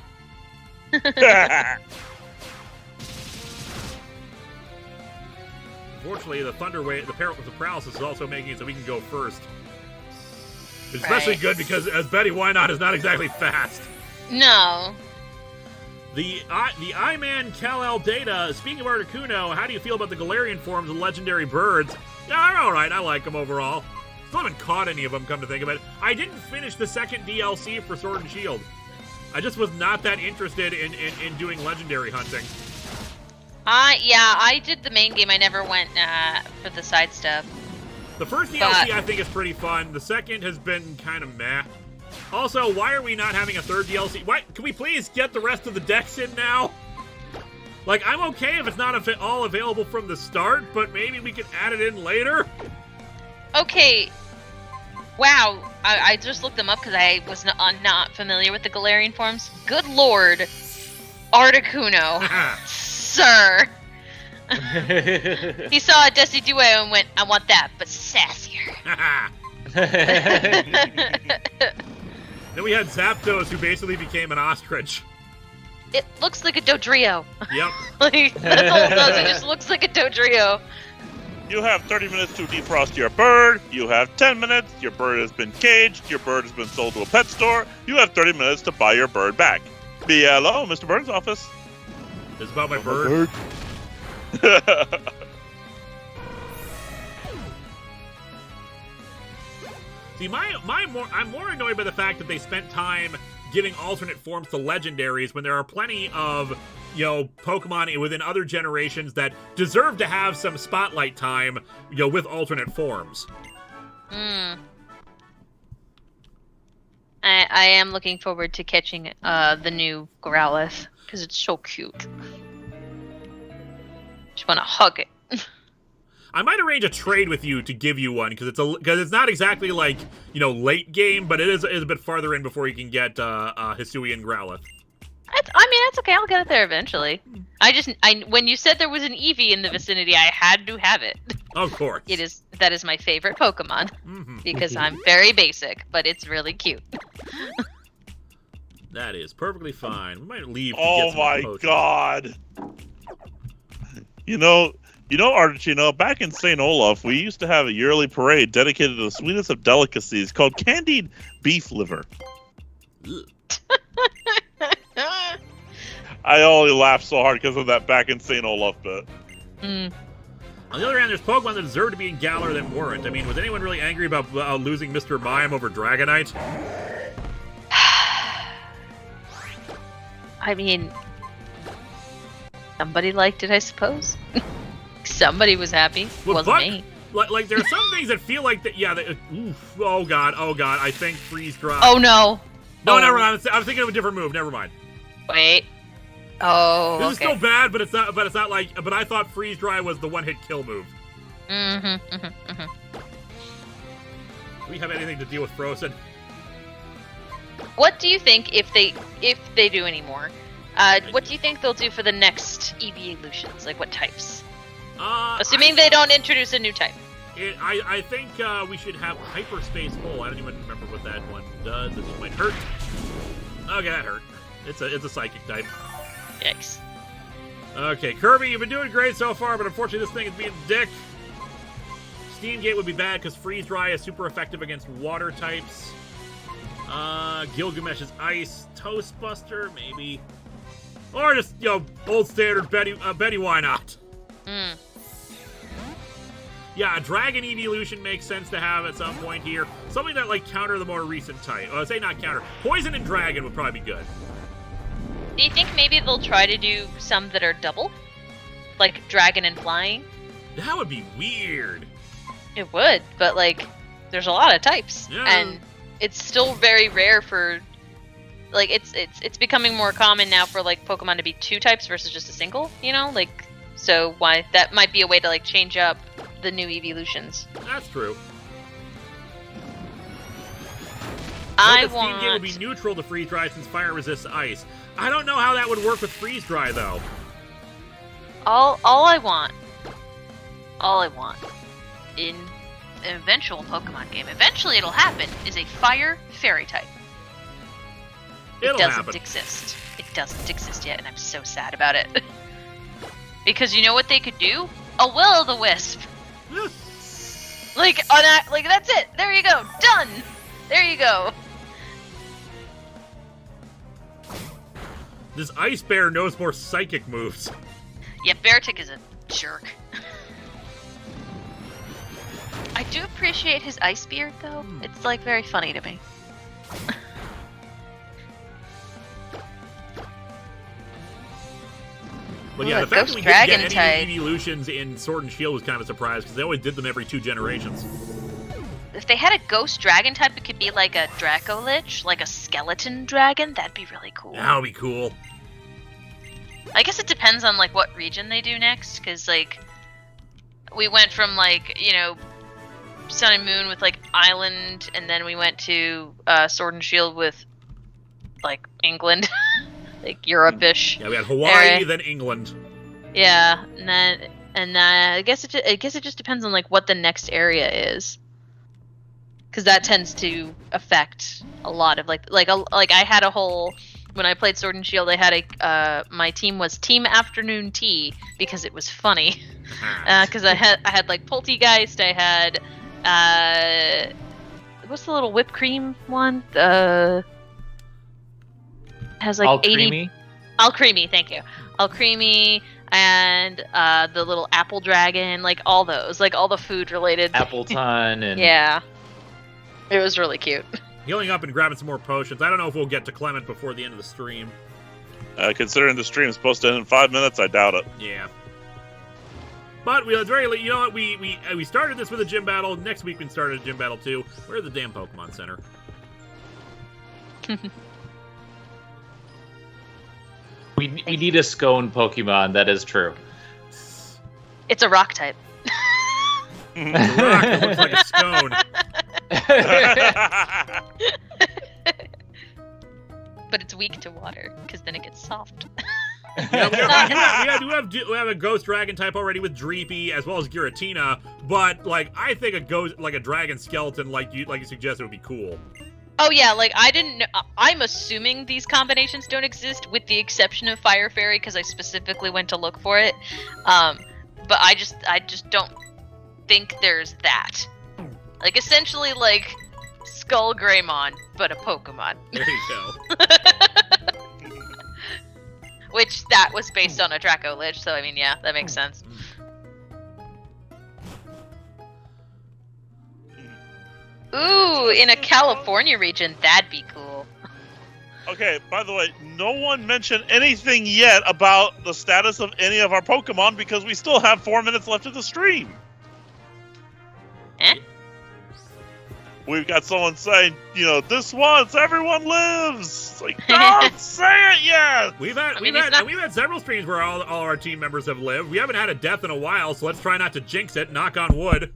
Unfortunately, the thunder wave, the paralysis is also making it so we can go first. It's especially good because as Betty Why Not is not exactly fast. No. The I-Man Kal-El Data, speaking of Articuno, how do you feel about the Galarian forms of legendary birds? Yeah, they're alright, I like them overall. Still haven't caught any of them, come to think of it. I didn't finish the second DLC for Sword and Shield. I just was not that interested in doing legendary hunting. Yeah, I did the main game. I never went for the side stuff. The first DLC I think is pretty fun. The second has been kind of meh. Also, why are we not having a third DLC? Why can we please get the rest of the decks in now? Like, I'm okay if it's not all available from the start, but maybe we could add it in later. Okay. Wow, I just looked them up because I was not familiar with the Galarian forms. Good lord, Articuno, sir. He saw a Decidueye and went, I want that, but sassier. Then we had Zapdos, who basically became an ostrich. It looks like a Dodrio. Yep. Like, that's all it does. It just looks like a Dodrio. You have 30 minutes to defrost your bird. You have 10 minutes. Your bird has been caged. Your bird has been sold to a pet store. You have 30 minutes to buy your bird back. Hello, Mr. Bird's office. It's about my bird. See, I'm more annoyed by the fact that they spent time giving alternate forms to legendaries when there are plenty of, you know, Pokemon within other generations that deserve to have some spotlight time, you know, with alternate forms. I am looking forward to catching the new Growlithe because it's so cute. Just want to hug it. I might arrange a trade with you to give you one because it's not exactly like, you know, late game, but it is a bit farther in before you can get Hisuian Growlithe. I mean, that's okay. I'll get it there eventually. When you said there was an Eevee in the vicinity, I had to have it. Of course. That is my favorite Pokemon because I'm very basic, but it's really cute. That is perfectly fine. We might leave. Oh my god! You know, Articuno, back in St. Olaf, we used to have a yearly parade dedicated to the sweetest of delicacies called candied beef liver. I only laughed so hard because of that back insane Olaf bit. Mm. On the other hand, there's Pokemon that deserve to be in Galar that weren't. I mean, was anyone really angry about losing Mr. Mime over Dragonite? I mean, somebody liked it, I suppose. Somebody was happy. Well, Wasn't me. Like, there are some things that feel like that. Yeah. Oof, oh god. I think freeze dry. Oh no. No, Oh. never mind. I'm thinking of a different move. Never mind. Wait. Oh. This is okay. still bad, but it's not. But it's not like. But I thought freeze dry was the one-hit kill move. Mm-hmm. Do we have anything to deal with Frozen? What do you think if they do any more? What do you think they'll do for the next evolutions? Like what types? Assuming they don't introduce a new type. I think we should have Hyperspace Hole. I don't even remember what that one does. This might hurt. Okay, that hurt. It's a psychic type. Yikes. Okay, Kirby, you've been doing great so far, but unfortunately this thing is being a dick. Steam Gate would be bad because Freeze Dry is super effective against water types. Gilgamesh is ice. Toast Buster, maybe. Or just, old standard Betty, why not? Mm. Yeah, a Dragon Evolution makes sense to have at some point here. Something that, like, counter the more recent type. Well, say not counter. Poison and Dragon would probably be good. Do you think maybe they'll try to do some that are double? Like Dragon and Flying? That would be weird. It would, but, like, there's a lot of types. Yeah. And it's still very rare for... Like, it's becoming more common now for, like, Pokemon to be two types versus just a single, Like, so why... That might be a way to, like, change up the new evolutions. That's true. I Steam Gate would be neutral to Freeze Dry since fire resists ice. I don't know how that would work with Freeze Dry, though. All I want in an eventual Pokemon game, eventually it'll happen, is a fire fairy type. It'll It doesn't happen. exist. It doesn't exist yet, and I'm so sad about it. Because you know what they could do? A Will-O-The-Wisp. Like that's it. There you go. Done. There you go. This Ice Bear knows more psychic moves. Yeah, Beartic is a jerk. I do appreciate his ice beard, though. It's, like, very funny to me. But Ooh, yeah, a the fact that Ghost we didn't Dragon get type. any evolutions in Sword and Shield was kind of a surprise, because they always did them every 2 generations. If they had a Ghost Dragon type, it could be like a Draco-Lich, like a Skeleton Dragon. That'd be really cool. That would be cool. I guess it depends on, like, what region they do next, because, like, we went from, like, Sun and Moon with, like, Island, and then we went to Sword and Shield with, like, England. Like, Europe-ish. Yeah, we had Hawaii, area. then England. Yeah, and I guess it just depends on, like, what the next area is. Because that tends to affect a lot of, like I had a whole... When I played Sword and Shield, I had my team was Team Afternoon Tea because it was funny. Because I had like Poltegeist, I had what's the little whipped cream one? Has like All 80. creamy. Alcremie, thank you. Alcremie and the little apple dragon, like all those, like all the food related. Appleton and Yeah, it was really cute. Healing up and grabbing some more potions. I don't know if we'll get to Clement before the end of the stream. Considering the stream is supposed to end in 5 minutes, I doubt it. Yeah. But we you know what? We started this with a gym battle. Next week we started a gym battle too. Where's the damn Pokemon Center? we need a scone Pokemon. That is true. It's a rock type. It's a rock that looks like a scone. But it's weak to water because then it gets soft. Yeah, we have a Ghost Dragon type already with Dreepy as well as Giratina, but like I think a Dragon Skeleton like you suggested would be cool. Oh yeah, like I didn't know, I'm assuming these combinations don't exist with the exception of Fire Fairy because I specifically went to look for it. But I just don't think there's that. Like essentially like Skull Greymon, but a Pokemon. There you go. Which that was based on a Draco Lich, so I mean, yeah, that makes sense. Ooh, in a California region, that'd be cool. Okay, by the way, no one mentioned anything yet about the status of any of our Pokemon because we still have 4 minutes left of the stream. Eh? We've got someone saying, this once everyone lives. It's like, don't say it yet. We've had several streams where all our team members have lived. We haven't had a death in a while, so let's try not to jinx it. Knock on wood.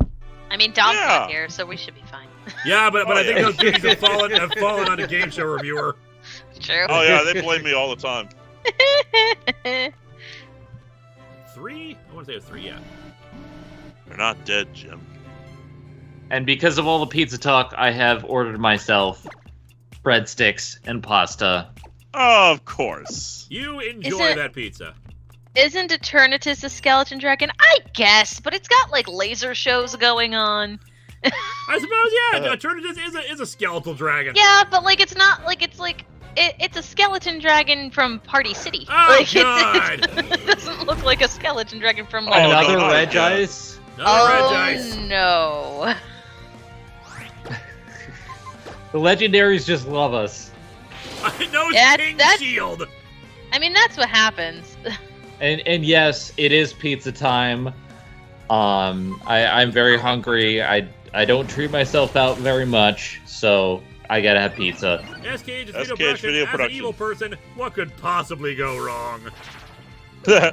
I mean, Dom's not here, so we should be fine. Yeah, but I think those things have fallen on a game show reviewer. True. Oh yeah, they blame me all the time. 3? I want to say it was 3. Yeah. They're not dead, Jim. And because of all the pizza talk, I have ordered myself breadsticks and pasta. Of course. You enjoy that pizza. Isn't Eternatus a skeleton dragon? I guess, but it's got like laser shows going on. I suppose, yeah. Eternatus is a skeletal dragon. Yeah, but like it's not like it's a skeleton dragon from Party City. Oh like, God! It doesn't look like a skeleton dragon from like. Another no, red yeah. ice. Another red ice. No. The legendaries just love us. I know Yeah, King that's- Shield. I mean, that's what happens. And yes, it is pizza time. I'm very hungry. I don't treat myself out very much, so I gotta have pizza. SKH SKH Video As an Production. evil person, what could possibly go wrong?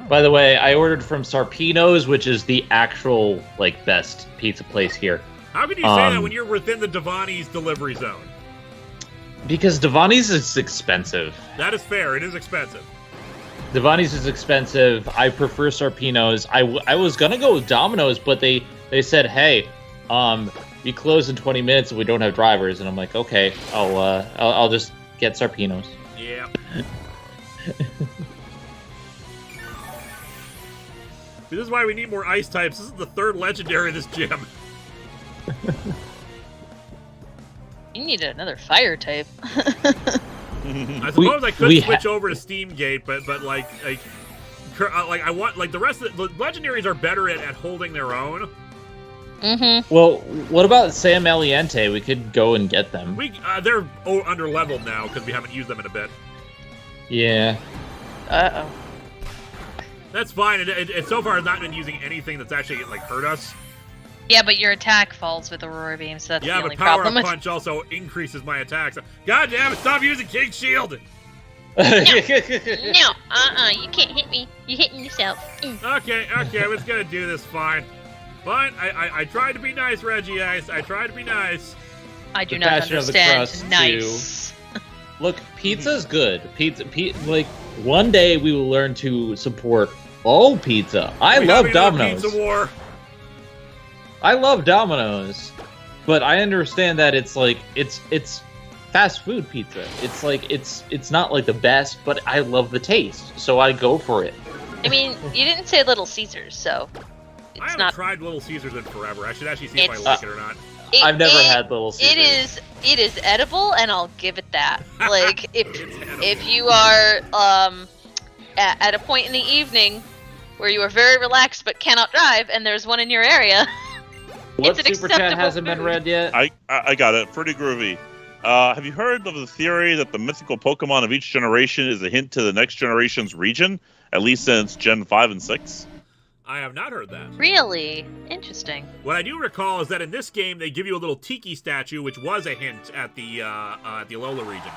By the way, I ordered from Sarpino's, which is the actual best pizza place here. How can you say that when you're within the Devani's delivery zone? Because Devani's is expensive. That is fair. It is expensive. Devani's is expensive. I prefer Sarpino's. I was gonna go with Domino's, but they said, hey, we close in 20 minutes and we don't have drivers. And I'm like, okay, I'll just get Sarpino's. Yeah. This is why we need more ice types. This is the third legendary of this gym. You need another fire type. I suppose I could switch over to Steamgate, but I want the rest of the legendaries are better at holding their own. Mm-hmm. Well, what about Sam Aliente? We could go and get them. They're under leveled now because we haven't used them in a bit. Yeah. Uh-oh. That's fine. It so far has not been using anything that's actually hurt us. Yeah, but your attack falls with Aurora Beam, so that's the Yeah, only but Power problem. Up Punch also increases my attacks. God damn it! Stop using King Shield. No, you can't hit me. You're hitting yourself. Okay, I was gonna do this fine. Fine, I tried to be nice, Reggie Ice. I tried to be nice. I do The not Passion of the understand. Crust, Nice. Look, pizza's good. One day we will learn to support all pizza. I love Domino's. Pizza war. I love Domino's, but I understand that it's fast food pizza. It's not the best, but I love the taste, so I go for it. I mean, you didn't say Little Caesars, so I it's haven't not. If Little Caesars in forever. I should actually see if I It's- like it or not. I've never had Little Caesars. It is edible, and I'll give it that. If you are at a point in the evening where you are very relaxed but cannot drive, and there's one in your area. What It's an super chat acceptable hasn't been food. read yet? I got it. Pretty groovy. Have you heard of the theory that the mythical Pokemon of each generation is a hint to the next generation's region, at least since Gen 5 and 6? I have not heard that. Really interesting. What I do recall is that in this game they give you a little tiki statue, which was a hint at the Alola region.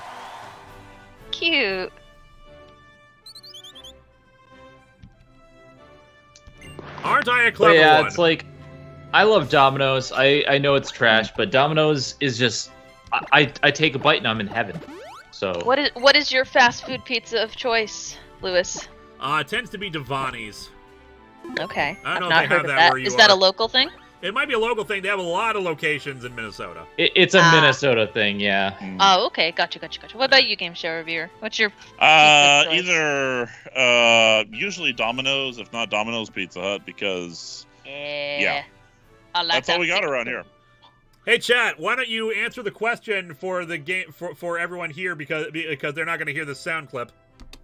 Cute. Aren't I a But clever yeah, one? it's I love Domino's. I know it's trash, but Domino's is just I take a bite and I'm in heaven. So What is your fast food pizza of choice, Lewis? It tends to be Devani's. Okay, I don't I've know if not they heard have of that that. where you Is that are. a local thing? It might be a local thing. They have a lot of locations in Minnesota. it's a Minnesota thing, yeah. Oh, okay, gotcha. What about you, Game Show Reviewer? What's your pizza choice? Usually Domino's, if not Domino's Pizza Hut, because Yeah. I like that's all that we got pizza. around here. Hey, chat, why don't you answer the question for the game for everyone here because they're not going to hear the sound clip.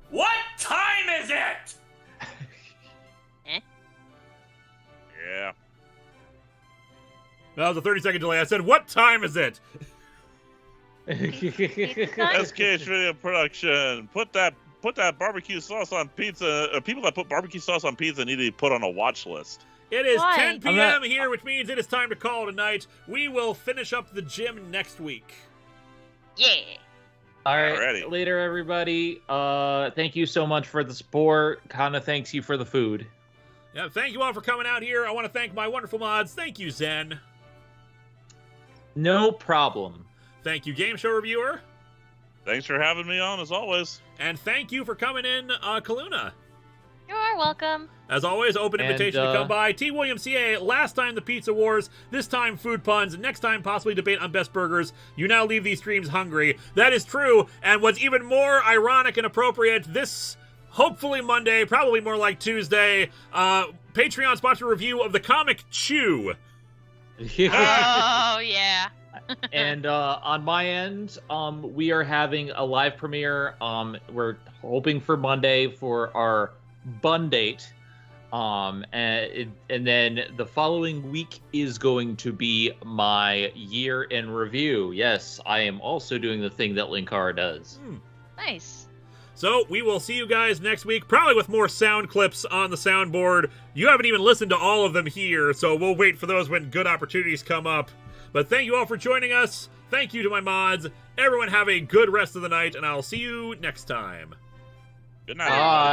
What time is it? Yeah. That was a 30-second delay. I said, what time is it? SKH Video Production. Put that barbecue sauce on pizza. People that put barbecue sauce on pizza need to be put on a watch list. It is Why? 10 p.m. here, which means it is time to call tonight. We will finish up the gym next week. Yeah. All right, Alrighty. later, everybody. Thank you so much for the support. Kana thanks you for the food. Yeah, thank you all for coming out here. I want to thank my wonderful mods. Thank you, Zen. No problem. Thank you, Game Show Reviewer. Thanks for having me on, as always. And thank you for coming in, Caluna. You are welcome. As always, open And, invitation to come by. T. William CA, last time the Pizza Wars, this time food puns, next time possibly debate on best burgers. You now leave these streams hungry. That is true, and what's even more ironic and appropriate, this hopefully Monday, probably more like Tuesday, Patreon sponsor review of the comic Chew. Oh yeah. And on my end, we are having a live premiere. We're hoping for Monday for our Bun date. And then the following week is going to be my year in review. Yes, I am also doing the thing that Linkara does. Nice. So we will see you guys next week, probably with more sound clips on the soundboard. You haven't even listened to all of them here, so we'll wait for those when good opportunities come up. But thank you all for joining us. Thank you to my mods. Everyone have a good rest of the night, and I'll see you next time. Good night. Bye.